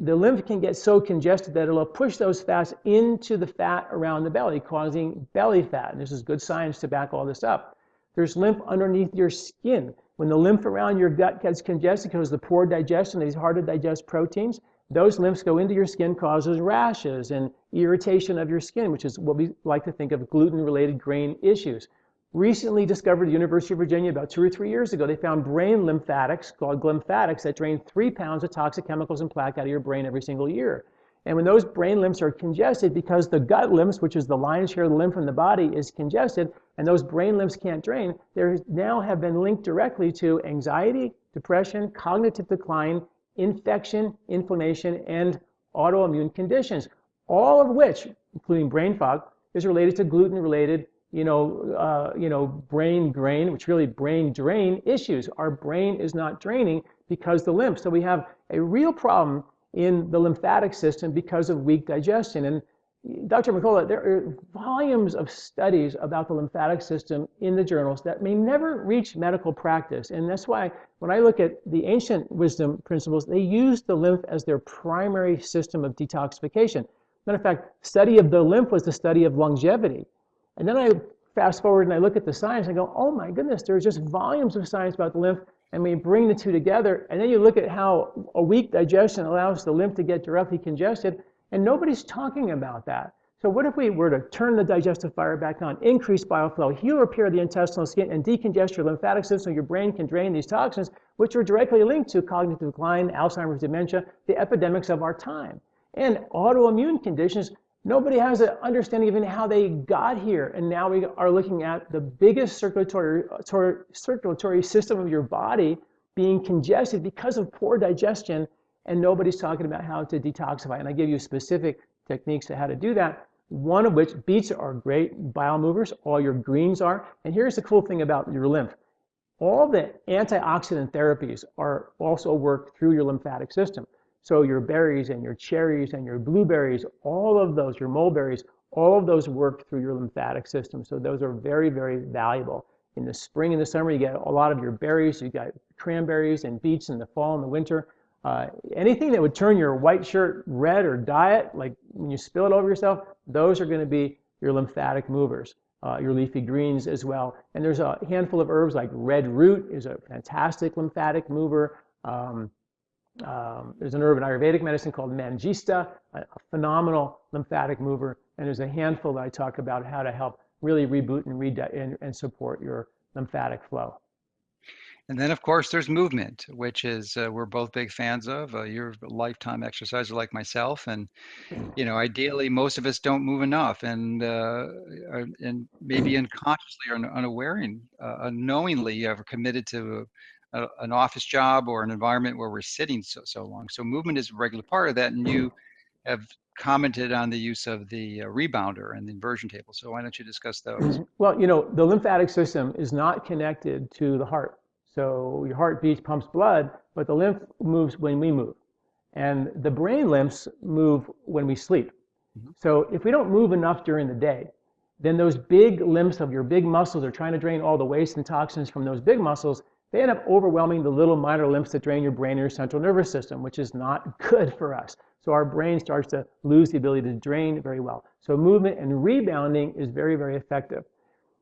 lymph can get so congested that it'll push those fats into the fat around the belly, causing belly fat. And this is good science to back all this up. There's lymph underneath your skin. When the lymph around your gut gets congested because of the poor digestion of these hard to digest proteins, those lymphs go into your skin, causes rashes and irritation of your skin, which is what we like to think of gluten-related grain issues. Recently discovered at the University of Virginia about 2 or 3 years ago, they found brain lymphatics called glymphatics that drain 3 pounds of toxic chemicals and plaque out of your brain every single year. And when those brain lymphs are congested, because the gut lymphs, which is the lion's share of the lymph in the body, is congested, and those brain lymphs can't drain, there now have been linked directly to anxiety, depression, cognitive decline, infection, inflammation, and autoimmune conditions, all of which, including brain fog, is related to gluten-related brain drain, which really brain drain issues. Our brain is not draining because the lymph. So we have a real problem in the lymphatic system because of weak digestion. And Dr. Mercola, there are volumes of studies about the lymphatic system in the journals that may never reach medical practice. And that's why when I look at the ancient wisdom principles, they use the lymph as their primary system of detoxification. Matter of fact, study of the lymph was the study of longevity. And then I fast forward and I look at the science and I go, oh my goodness, there's just volumes of science about the lymph, and we bring the two together, and then you look at how a weak digestion allows the lymph to get directly congested, and nobody's talking about that. So what if we were to turn the digestive fire back on, increase bile flow, heal, repair the intestinal skin, and decongest your lymphatic system so your brain can drain these toxins, which are directly linked to cognitive decline, Alzheimer's, dementia, the epidemics of our time, and autoimmune conditions. Nobody has an understanding even how they got here. And now we are looking at the biggest circulatory system of your body being congested because of poor digestion, and nobody's talking about how to detoxify. And I give you specific techniques to how to do that, one of which, beets are great bile movers, all your greens are. And here's the cool thing about your lymph. All the antioxidant therapies are also work through your lymphatic system. So your berries and your cherries and your blueberries, all of those, your mulberries, all of those work through your lymphatic system. So those are very, very valuable. In the spring and the summer, you get a lot of your berries. You got cranberries and beets in the fall and the winter. Anything that would turn your white shirt red or dye it, like when you spill it over yourself, those are going to be your lymphatic movers. Your leafy greens as well. And there's a handful of herbs like red root is a fantastic lymphatic mover. There's an herb in Ayurvedic medicine called mangista, a phenomenal lymphatic mover. And there's a handful that I talk about how to help really reboot and support your lymphatic flow. And then, of course, there's movement, which is we're both big fans of. You're a lifetime exerciser like myself, and ideally, most of us don't move enough, and maybe unconsciously or unknowingly are committed to an office job or an environment where we're sitting so long. So movement is a regular part of that, and you have commented on the use of the rebounder and the inversion table. So why don't you discuss those? Well, the lymphatic system is not connected to the heart. So your heart beats, pumps blood, but the lymph moves when we move. And the brain lymphs move when we sleep. So if we don't move enough during the day, then those big lymphs of your big muscles are trying to drain all the waste and toxins from those big muscles. They end up overwhelming the little minor lymphs that drain your brain and your central nervous system, which is not good for us. So our brain starts to lose the ability to drain very well. So movement and rebounding is very, very effective.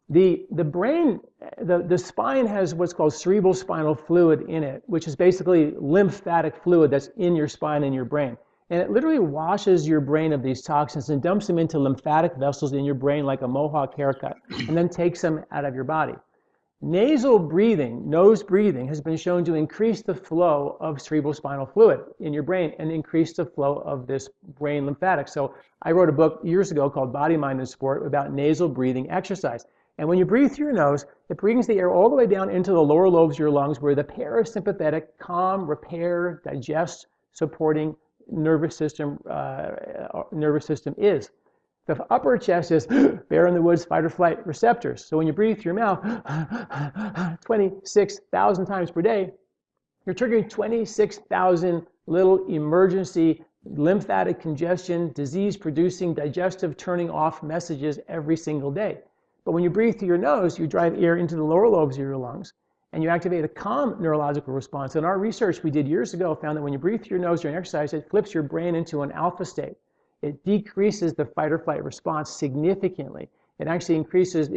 The brain, the spine has what's called cerebral spinal fluid in it, which is basically lymphatic fluid that's in your spine and your brain. And it literally washes your brain of these toxins and dumps them into lymphatic vessels in your brain like a mohawk haircut, and then takes them out of your body. Nasal breathing, nose breathing, has been shown to increase the flow of cerebral spinal fluid in your brain and increase the flow of this brain lymphatic. So I wrote a book years ago called Body, Mind, and Sport about nasal breathing exercise. And when you breathe through your nose, it brings the air all the way down into the lower lobes of your lungs where the parasympathetic, calm, repair, digest, supporting nervous system is. The upper chest is bear in the woods, fight or flight receptors. So when you breathe through your mouth 26,000 times per day, you're triggering 26,000 little emergency lymphatic congestion, disease-producing, digestive turning off messages every single day. But when you breathe through your nose, you drive air into the lower lobes of your lungs, and you activate a calm neurological response. And our research we did years ago found that when you breathe through your nose during exercise, it flips your brain into an alpha state. It decreases the fight or flight response significantly. It actually decreases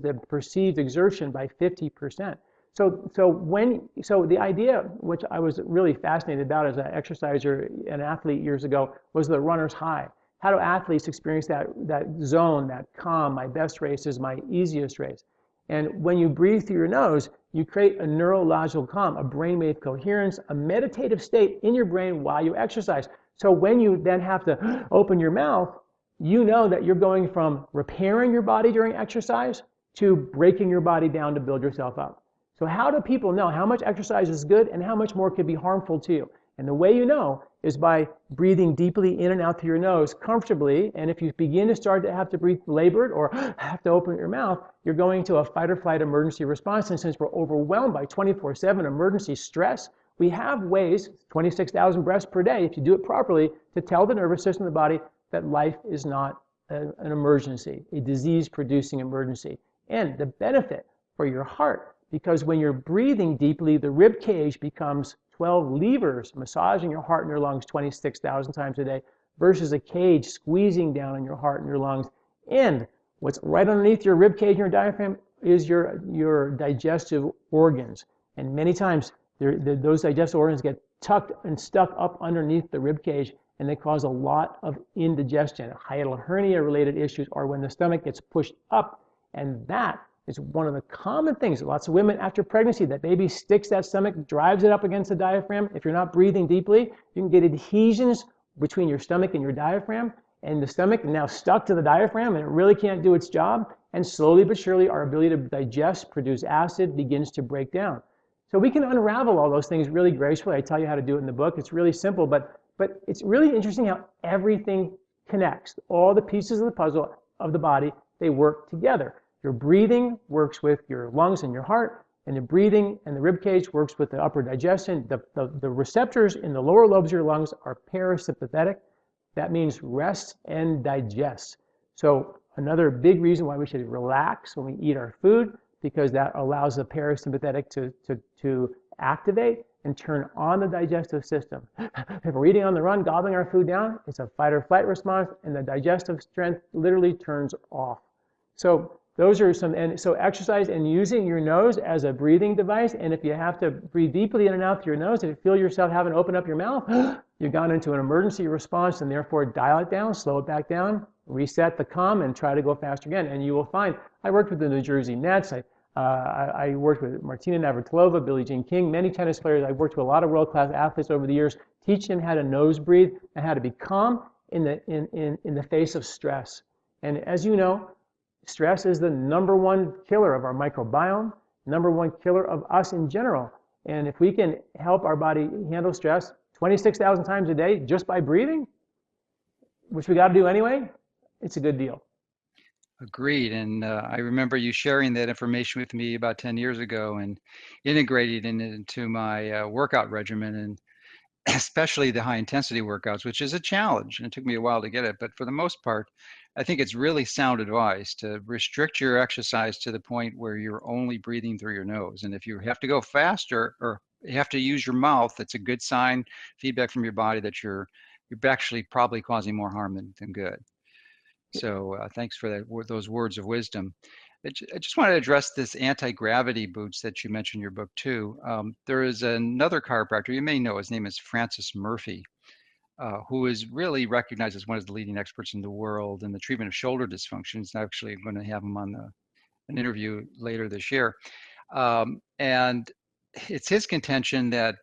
the perceived exertion by 50%. So the idea, which I was really fascinated about as an exerciser, an athlete years ago, was the runner's high. How do athletes experience that zone, that calm? My best race is my easiest race. And when you breathe through your nose, you create a neurological calm, a brainwave coherence, a meditative state in your brain while you exercise. So when you then have to open your mouth, you know that you're going from repairing your body during exercise to breaking your body down to build yourself up. So how do people know how much exercise is good and how much more could be harmful to you? And the way you know is by breathing deeply in and out through your nose comfortably. And if you begin to start to have to breathe labored or have to open your mouth, you're going to a fight or flight emergency response. And since we're overwhelmed by 24/7 emergency stress, we have ways, 26,000 breaths per day, if you do it properly, to tell the nervous system of the body that life is not an emergency, a disease-producing emergency. And the benefit for your heart, because when you're breathing deeply, the rib cage becomes 12 levers massaging your heart and your lungs 26,000 times a day versus a cage squeezing down on your heart and your lungs. And what's right underneath your rib cage and your diaphragm is your digestive organs. And many times those digestive organs get tucked and stuck up underneath the rib cage, and they cause a lot of indigestion, hiatal hernia related issues, or when the stomach gets pushed up. And that is one of the common things. Lots of women after pregnancy, that baby sticks that stomach, drives it up against the diaphragm. If you're not breathing deeply, you can get adhesions between your stomach and your diaphragm, and the stomach is now stuck to the diaphragm and it really can't do its job. And slowly but surely, our ability to digest, produce acid begins to break down. So we can unravel all those things really gracefully. I tell you how to do it in the book. It's really simple, but it's really interesting how everything connects. All the pieces of the puzzle of the body, they work together. Your breathing works with your lungs and your heart. And the breathing and the rib cage works with the upper digestion. The receptors in the lower lobes of your lungs are parasympathetic. That means rest and digest. So another big reason why we should relax when we eat our food, because that allows the parasympathetic to activate and turn on the digestive system. If we're eating on the run, gobbling our food down, it's a fight or flight response, and the digestive strength literally turns off. So those are some, and so exercise and using your nose as a breathing device. And if you have to breathe deeply in and out through your nose, if you feel yourself having to open up your mouth, you've gone into an emergency response, and therefore dial it down, slow it back down, reset the calm, and try to go faster again. And you will find, I worked with the New Jersey Nets. I worked with Martina Navratilova, Billie Jean King, many tennis players. I worked with a lot of world-class athletes over the years, teaching them how to nose breathe and how to be calm in the face of stress. And as you know, stress is the #1 killer of our microbiome, #1 killer of us in general. And if we can help our body handle stress 26,000 times a day just by breathing, which we got to do anyway, it's a good deal. Agreed. And I remember you sharing that information with me about 10 years ago and integrating it into my workout regimen, and especially the high intensity workouts, which is a challenge. And it took me a while to get it. But for the most part, I think it's really sound advice to restrict your exercise to the point where you're only breathing through your nose. And if you have to go faster or you have to use your mouth, that's a good sign, feedback from your body that you're actually probably causing more harm than good. So thanks for those words of wisdom. I just want to address this anti-gravity boots that you mentioned in your book too. There is another chiropractor, you may know, his name is Francis Murphy, who is really recognized as one of the leading experts in the world in the treatment of shoulder dysfunctions. Actually, I'm going to have him on an interview later this year. And it's his contention that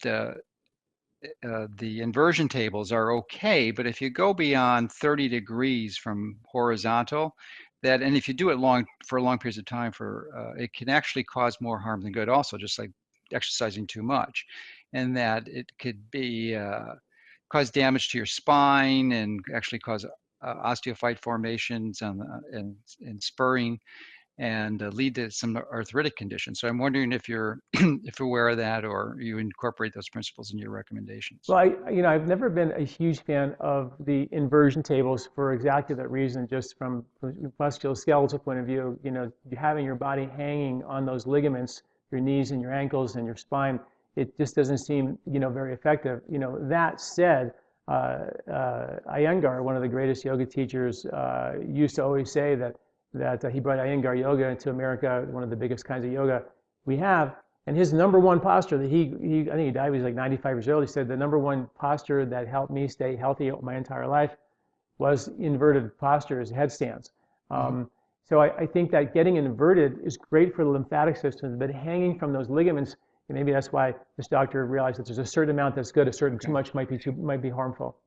the inversion tables are okay, but if you go beyond 30 degrees from horizontal, and if you do it for long periods of time, it can actually cause more harm than good also, just like exercising too much. And that it could cause damage to your spine and actually cause osteophyte formations and spurring, and lead to some arthritic conditions. So I'm wondering if you're if you're aware of that, or you incorporate those principles in your recommendations. Well, I've never been a huge fan of the inversion tables for exactly that reason, just from a musculoskeletal point of view. Having your body hanging on those ligaments, your knees and your ankles and your spine, it just doesn't seem, very effective. That said, Iyengar, one of the greatest yoga teachers, used to always say that he brought Iyengar yoga into America, one of the biggest kinds of yoga we have. And his #1 posture that I think he died when he was like 95 years old. He said the #1 posture that helped me stay healthy my entire life was inverted postures, headstands. So I think that getting inverted is great for the lymphatic system, but hanging from those ligaments, and maybe that's why this doctor realized that there's a certain amount that's good, too much might be harmful.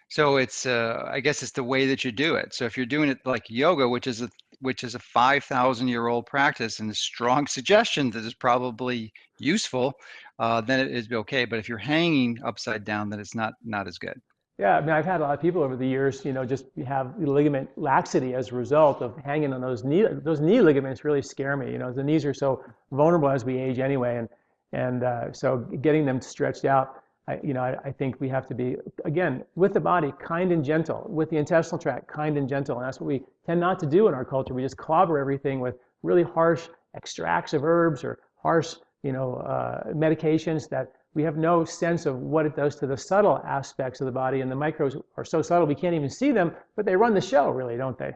So it's I guess it's the way that you do it. So if you're doing it like yoga, which is a 5,000-year-old practice and a strong suggestion that is probably useful, then it is okay. But if you're hanging upside down, then it's not as good. Yeah, I mean, I've had a lot of people over the years, just have ligament laxity as a result of hanging on those knee. Those knee ligaments really scare me. The knees are so vulnerable as we age anyway, and so getting them stretched out. I think we have to be, again, with the body, kind and gentle, with the intestinal tract, kind and gentle. And that's what we tend not to do in our culture. We just clobber everything with really harsh extracts of herbs or harsh, medications that we have no sense of what it does to the subtle aspects of the body. And the microbes are so subtle we can't even see them, but they run the show, really, don't they?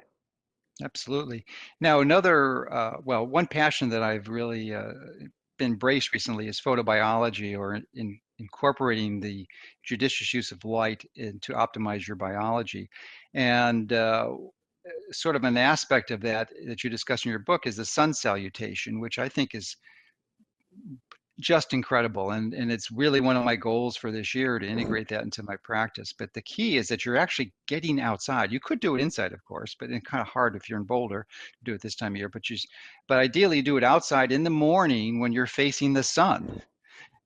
Absolutely. Now, another, one passion that I've really been embraced recently is photobiology, or incorporating the judicious use of light to optimize your biology. And sort of an aspect of that you discuss in your book is the sun salutation, which I think is just incredible. And it's really one of my goals for this year to integrate that into my practice. But the key is that you're actually getting outside. You could do it inside, of course, but it's kind of hard if you're in Boulder to do it this time of year. But ideally do it outside in the morning when you're facing the sun.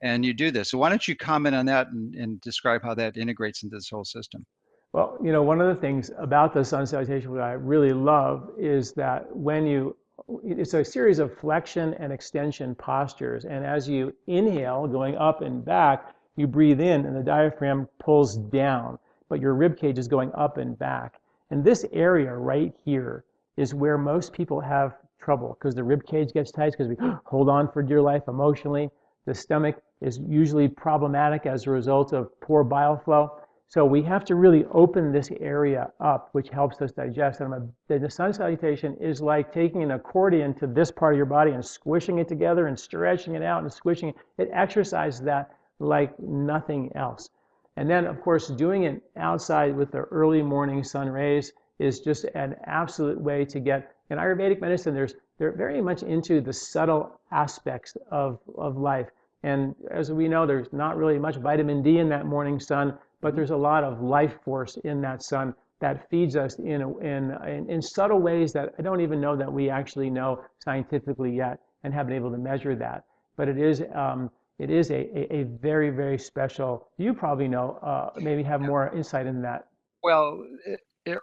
And you do this. So why don't you comment on that and describe how that integrates into this whole system? Well, one of the things about the sun salutation that I really love is that when you it's a series of flexion and extension postures. And as you inhale, going up and back, you breathe in and the diaphragm pulls down, but your rib cage is going up and back. And this area right here is where most people have trouble because the rib cage gets tight because we hold on for dear life emotionally. The stomach is usually problematic as a result of poor bile flow. So we have to really open this area up, which helps us digest. And the sun salutation is like taking an accordion to this part of your body and squishing it together and stretching it out and squishing it. It exercises that like nothing else. And then, of course, doing it outside with the early morning sun rays is just an absolute way to get. In Ayurvedic medicine, they're very much into the subtle aspects of life. And as we know, there's not really much vitamin D in that morning sun, but there's a lot of life force in that sun that feeds us in subtle ways that I don't even know that we actually know scientifically yet and haven't been able to measure that. But it is a very, very special, you probably know, maybe have more insight in that. Well,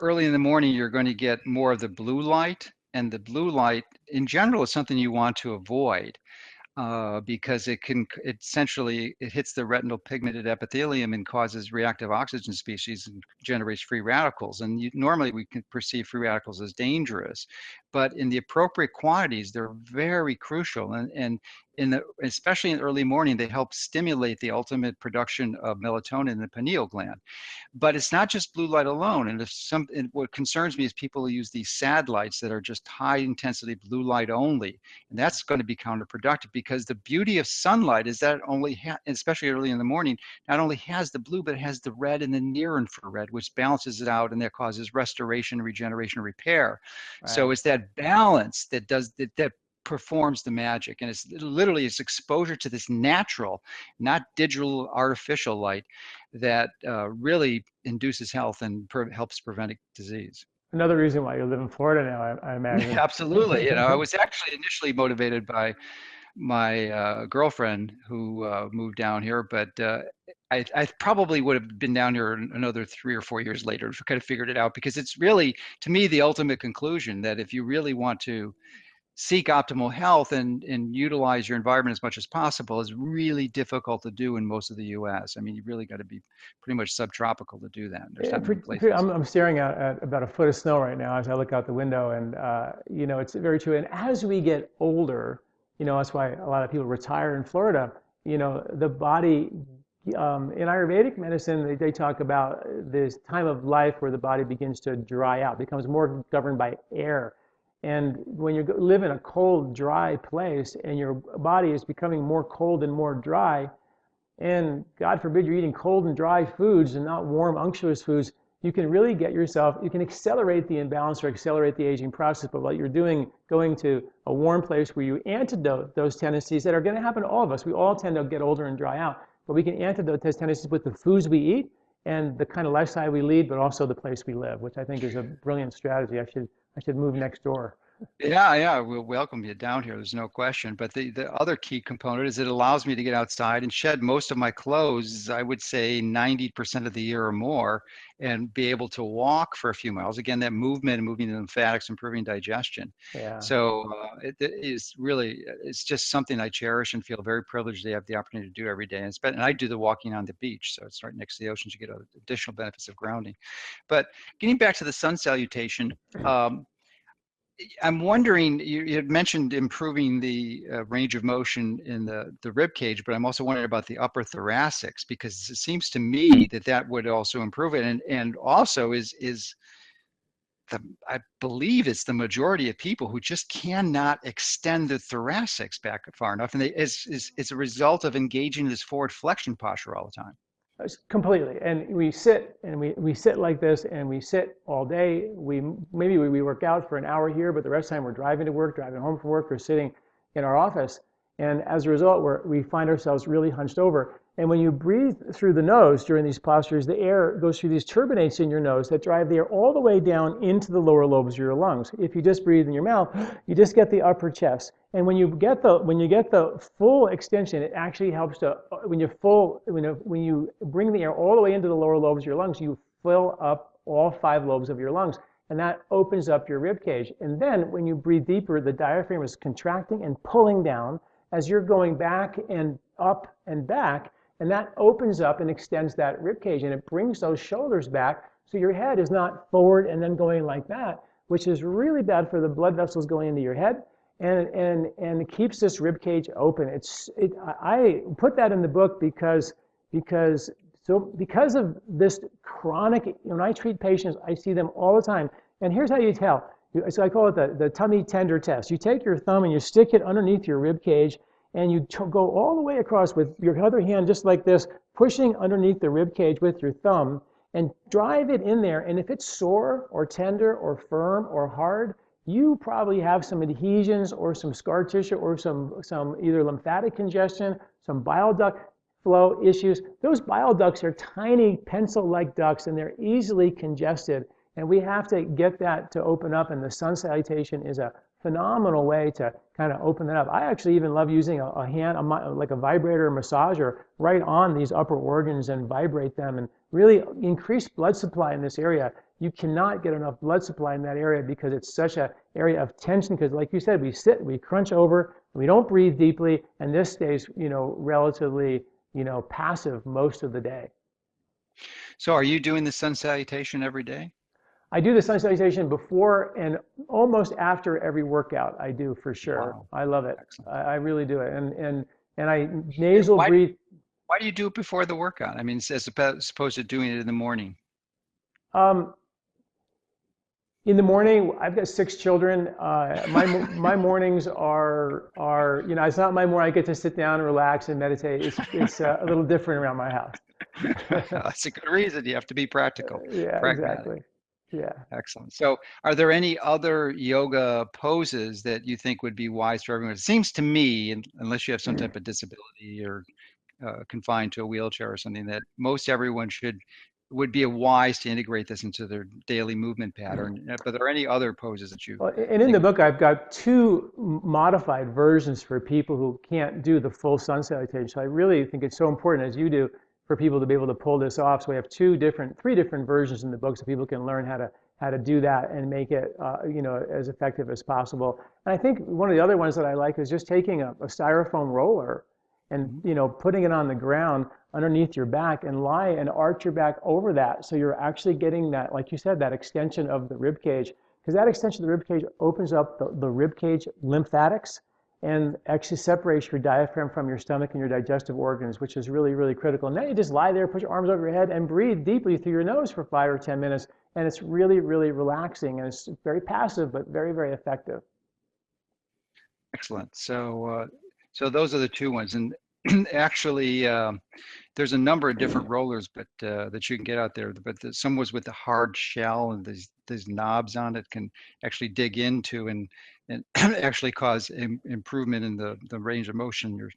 early in the morning, you're going to get more of the blue light, and the blue light in general is something you want to avoid. Because it essentially it hits the retinal pigmented epithelium and causes reactive oxygen species and generates free radicals. And normally we can perceive free radicals as dangerous, but in the appropriate quantities, they're very crucial. And especially in the early morning, they help stimulate the ultimate production of melatonin in the pineal gland. But it's not just blue light alone. And what concerns me is people who use these SAD lights that are just high intensity blue light only. And that's going to be counterproductive because the beauty of sunlight is that especially early in the morning, not only has the blue, but it has the red and the near infrared, which balances it out and that causes restoration, regeneration, repair. So Right. it's that balance that performs the magic. And it's literally exposure to this natural, not digital artificial light that really induces health and helps prevent disease. Another reason why you live in Florida now, I imagine. Absolutely. I was actually initially motivated by my girlfriend who moved down here, but I probably would have been down here another 3 or 4 years later to kind of figured it out because it's really, to me, the ultimate conclusion that if you really want to seek optimal health and utilize your environment as much as possible is really difficult to do in most of the US. I mean, you really got to be pretty much subtropical to do that. There's Yeah, not many places. I'm staring at about a foot of snow right now as I look out the window, and it's very true. And as we get older, that's why a lot of people retire in Florida. The body in Ayurvedic medicine, they talk about this time of life where the body begins to dry out, becomes more governed by air. And when you live in a cold, dry place and your body is becoming more cold and more dry, and God forbid you're eating cold and dry foods and not warm, unctuous foods, you can really you can accelerate the imbalance or accelerate the aging process. But what you're doing, going to a warm place where you antidote those tendencies that are going to happen to all of us. We all tend to get older and dry out, but we can antidote those tendencies with the foods we eat and the kind of lifestyle we lead, but also the place we live, which I think is a brilliant strategy. I should move next door. Yeah, we'll welcome you down here. There's no question. But the other key component is it allows me to get outside and shed most of my clothes, I would say 90% of the year or more, and be able to walk for a few miles. Again, that movement and moving the lymphatics, improving digestion. Yeah. So it is really, it's just something I cherish and feel very privileged to have the opportunity to do every day. And I do the walking on the beach. So it's right next to the ocean. You get additional benefits of grounding. But getting back to the sun salutation, I'm wondering, you had mentioned improving the range of motion in the rib cage, but I'm also wondering about the upper thoracics because it seems to me that would also improve it. And also I believe it's the majority of people who just cannot extend the thoracics back far enough. And it's a result of engaging this forward flexion posture all the time. Completely. And we sit like this and we sit all day. Maybe we work out for an hour here, but the rest of the time we're driving to work, driving home from work, or sitting in our office. And as a result, we find ourselves really hunched over. And when you breathe through the nose during these postures, the air goes through these turbinates in your nose that drive the air all the way down into the lower lobes of your lungs. If you just breathe in your mouth, you just get the upper chest. And when you get the full extension, it actually helps to when you bring the air all the way into the lower lobes of your lungs, you fill up all 5 lobes of your lungs. and that opens up your rib cage. And then when you breathe deeper, the diaphragm is contracting and pulling down as you're going back and up and back, and that opens up and extends that rib cage, and it brings those shoulders back so your head is not forward and then going like that, which is really bad for the blood vessels going into your head, and it keeps this rib cage open. I put that in the book because of this chronic, when I treat patients, I see them all the time. And here's how you tell. So I call it the tummy tender test. You take your thumb and you stick it underneath your rib cage, and you go all the way across with your other hand just like this, pushing underneath the rib cage with your thumb, and drive it in there. And if it's sore or tender or firm or hard, you probably have some adhesions or some scar tissue or some either lymphatic congestion, some bile duct flow issues. Those bile ducts are tiny pencil-like ducts, and they're easily congested. And we have to get that to open up, and the sun salutation is a phenomenal way to kind of open that up. I actually even love using a hand, like a vibrator or massager, right on these upper organs and vibrate them and really increase blood supply in this area. You cannot get enough blood supply in that area because it's such an area of tension, because like you said, we sit, we crunch over, we don't breathe deeply, and this stays, relatively, passive most of the day. So are you doing the sun salutation every day? I do the sun salutation before and almost after every workout. I do, for sure. Wow, I love it. excellent. I really do it. And I nasal Why, breathe. why do you do it before the workout? I mean, as opposed to doing it in the morning. Um, in the morning, I've got 6 children. My mornings are it's not my morning. I get to sit down and relax and meditate. It's a little different around my house. That's a good reason. You have to be practical, Yeah, pragmatic. exactly. Yeah. Excellent. So are there any other yoga poses that you think would be wise for everyone? It seems to me, unless you have some type of disability or confined to a wheelchair or something, that most everyone would be wise to integrate this into their daily movement pattern. But are there any other poses that you Well, and in think? the book, I've got 2 modified versions for people who can't do the full sun salutation. So I really think it's so important, as you do, for people to be able to pull this off. So we have 3 different versions in the book, so people can learn how to do that and make it, as effective as possible. And I think one of the other ones that I like is just taking a styrofoam roller and putting it on the ground underneath your back and lie and arch your back over that, so you're actually getting that, like you said, that extension of the rib cage, because that extension of the rib cage opens up the rib cage lymphatics and actually separates your diaphragm from your stomach and your digestive organs, which is really, really critical. And then you just lie there, put your arms over your head, and breathe deeply through your nose for 5 or 10 minutes, and it's really, really relaxing, and it's very passive but very, very effective. Excellent. So those are the 2 ones. And actually, there's a number of different rollers, but that you can get out there. But some was with the hard shell, and these knobs on it can actually dig into and actually cause improvement in the range of motion,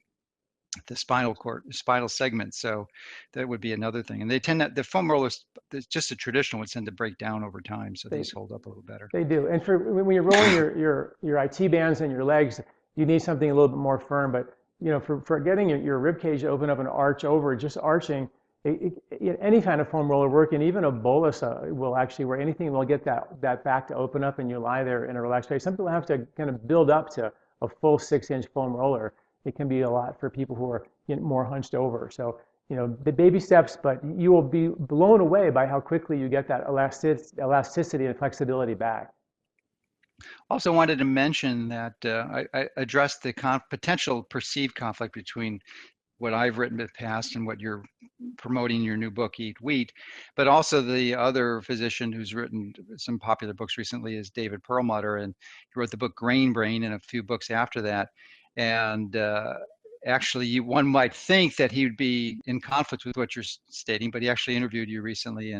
the spinal segment. So that would be another thing. And they tend to, the foam rollers, just the traditional ones, tend to break down over time. So They, these hold up a little better. they do. And when you're rolling your IT bands and your legs, you need something a little bit more firm. But for getting your rib cage to open up and arch over, just arching, any kind of foam roller work, and even a bolus will actually, where anything will get that back to open up and you lie there in a relaxed way. Some people have to kind of build up to a full 6-inch foam roller. It can be a lot for people who are more hunched over. So, the baby steps, but you will be blown away by how quickly you get that elasticity and flexibility back. Also wanted to mention that I addressed the potential perceived conflict between what I've written in the past and what you're promoting in your new book, Eat Wheat, but also the other physician who's written some popular books recently is David Perlmutter, and he wrote the book Grain Brain and a few books after that. And actually, one might think that he would be in conflict with what you're stating, but he actually interviewed you recently,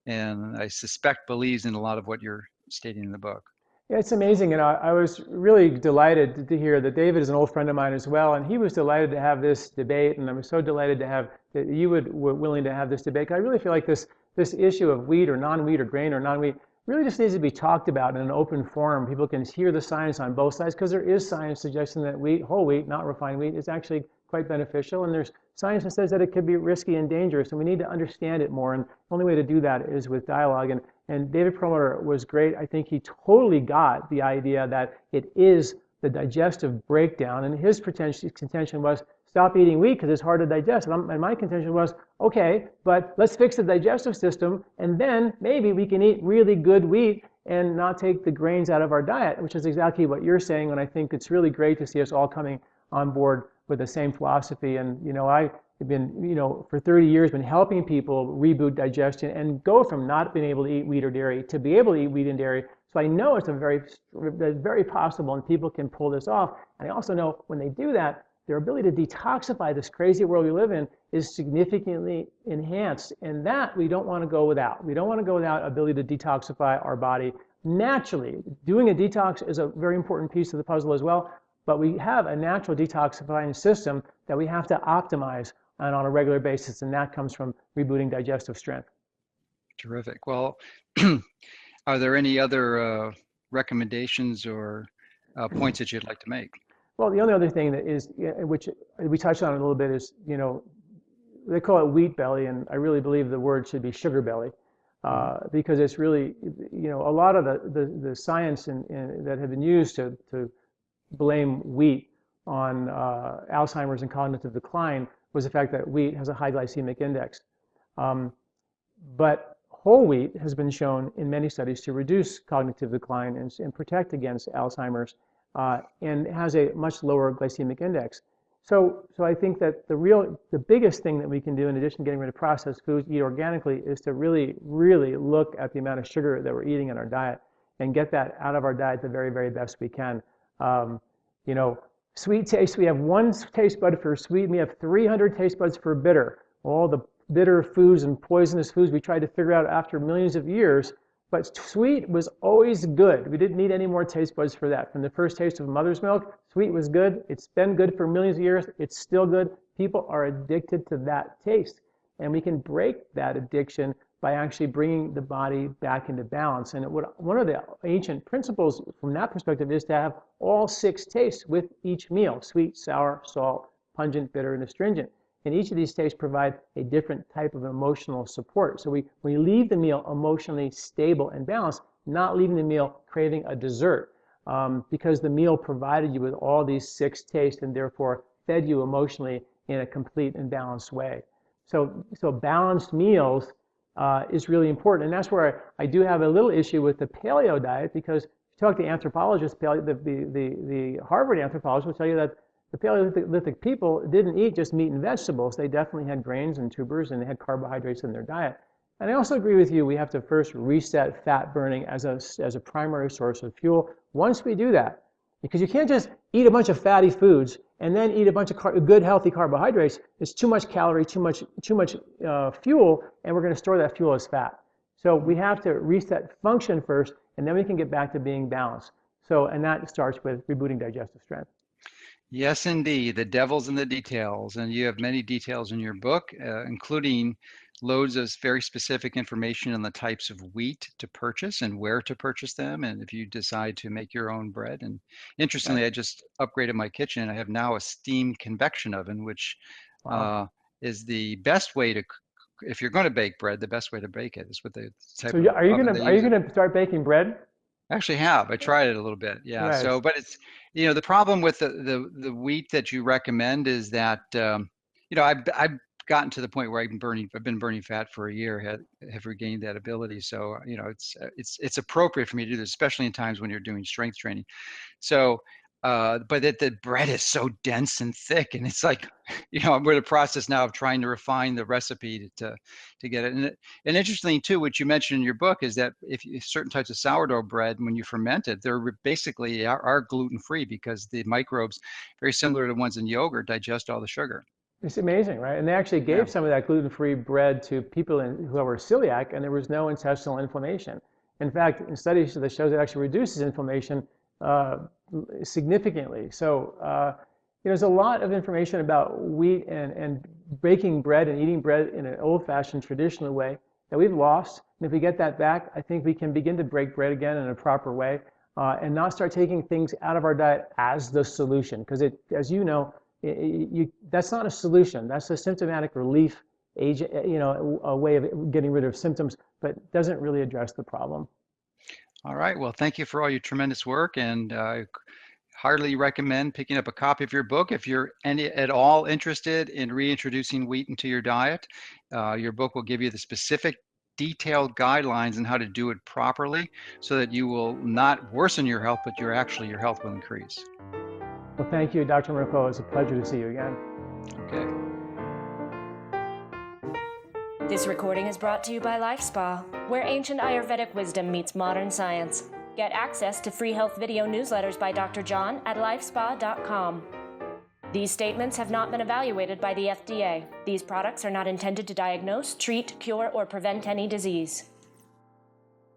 and I suspect believes in a lot of what you're stating in the book. Yeah, it's amazing, and I was really delighted to hear that David is an old friend of mine as well, and he was delighted to have this debate, and I'm so delighted to have that you were willing to have this debate. I really feel like this issue of wheat or non-wheat or grain or non-wheat really just needs to be talked about in an open forum. People can hear the science on both sides, because there is science suggesting that wheat, whole wheat, not refined wheat, is actually quite beneficial, and there's science that says that it could be risky and dangerous, and we need to understand it more. And the only way to do that is with dialogue. And David Perlmutter was great. I think he totally got the idea that it is the digestive breakdown, and his contention was stop eating wheat because it's hard to digest. And my contention was, okay, but let's fix the digestive system, and then maybe we can eat really good wheat and not take the grains out of our diet, which is exactly what you're saying. And I think it's really great to see us all coming on board with the same philosophy. And, I've been, for 30 years, been helping people reboot digestion and go from not being able to eat wheat or dairy to be able to eat wheat and dairy. So I know it's very possible, and people can pull this off. And I also know when they do that, their ability to detoxify this crazy world we live in is significantly enhanced. And that we don't want to go without. We don't want to go without ability to detoxify our body naturally. Doing a detox is a very important piece of the puzzle as well. But we have a natural detoxifying system that we have to optimize on a regular basis. And that comes from rebooting digestive strength. Terrific. Well, are there any other recommendations or points that you'd like to make? Well, the only other thing that is, which we touched on a little bit, is, they call it wheat belly, and I really believe the word should be sugar belly, because it's really, a lot of the science that have been used to blame wheat on Alzheimer's and cognitive decline was the fact that wheat has a high glycemic index. But whole wheat has been shown in many studies to reduce cognitive decline and protect against Alzheimer's, and has a much lower glycemic index. So I think that the biggest thing that we can do, in addition to getting rid of processed foods, eat organically, is to really, really look at the amount of sugar that we're eating in our diet and get that out of our diet the very, very best we can. Sweet taste, we have one taste bud for sweet, and we have 300 taste buds for bitter. All the bitter foods and poisonous foods we tried to figure out after millions of years. But sweet was always good. We didn't need any more taste buds for that. From the first taste of mother's milk, sweet was good. It's been good for millions of years. It's still good. People are addicted to that taste. And we can break that addiction by actually bringing the body back into balance. And one of the ancient principles from that perspective is to have all 6 tastes with each meal: sweet, sour, salt, pungent, bitter, and astringent. And each of these tastes provide a different type of emotional support. So we leave the meal emotionally stable and balanced, not leaving the meal craving a dessert, because the meal provided you with all these 6 tastes and therefore fed you emotionally in a complete and balanced way. So balanced meals is really important. And that's where I do have a little issue with the paleo diet, because if you talk to anthropologists, the Harvard anthropologists will tell you that the Paleolithic people didn't eat just meat and vegetables. They definitely had grains and tubers, and they had carbohydrates in their diet. And I also agree with you, we have to first reset fat burning as a primary source of fuel. Once we do that, because you can't just eat a bunch of fatty foods and then eat a bunch of good, healthy carbohydrates. It's too much calorie, too much fuel, and we're going to store that fuel as fat. So we have to reset function first, and then we can get back to being balanced. And that starts with rebooting digestive strength. Yes, indeed. The devil's in the details. And you have many details in your book, including loads of very specific information on the types of wheat to purchase and where to purchase them, and if you decide to make your own bread. And interestingly, I just upgraded my kitchen. I have now a steam convection oven, which is the best way to, if you're going to bake bread, the best way to bake it is with the type of are you going to start baking bread? I actually have. I tried it a little bit. Yeah. Nice. So, but it's, the problem with the wheat that you recommend is that, I've gotten to the point where I've been burning fat for a year, have regained that ability. So, it's appropriate for me to do this, especially in times when you're doing strength training. So, but that the bread is so dense and thick, and it's like, I'm in the process now of trying to refine the recipe to get it. And interestingly too, what you mentioned in your book is that if certain types of sourdough bread, when you ferment it, they're basically are gluten-free, because the microbes, very similar to the ones in yogurt, digest all the sugar. It's amazing, right? And they actually gave some of that gluten-free bread to people who were celiac, and there was no intestinal inflammation. In fact, in studies that shows it actually reduces inflammation significantly. So there's a lot of information about wheat and baking bread and eating bread in an old-fashioned traditional way that we've lost. And if we get that back, I think we can begin to break bread again in a proper way, and not start taking things out of our diet as the solution. Because as you know, That's not a solution. That's a symptomatic relief agent, a way of getting rid of symptoms, but doesn't really address the problem. All right. Well, thank you for all your tremendous work, and heartily recommend picking up a copy of your book if you're at all interested in reintroducing wheat into your diet. Your book will give you the specific detailed guidelines on how to do it properly so that you will not worsen your health, but your health will increase. Well, thank you, Dr. Mercola. It's a pleasure to see you again. Okay. This recording is brought to you by LifeSpa, where ancient Ayurvedic wisdom meets modern science. Get access to free health video newsletters by Dr. John at lifespa.com. These statements have not been evaluated by the FDA. These products are not intended to diagnose, treat, cure, or prevent any disease.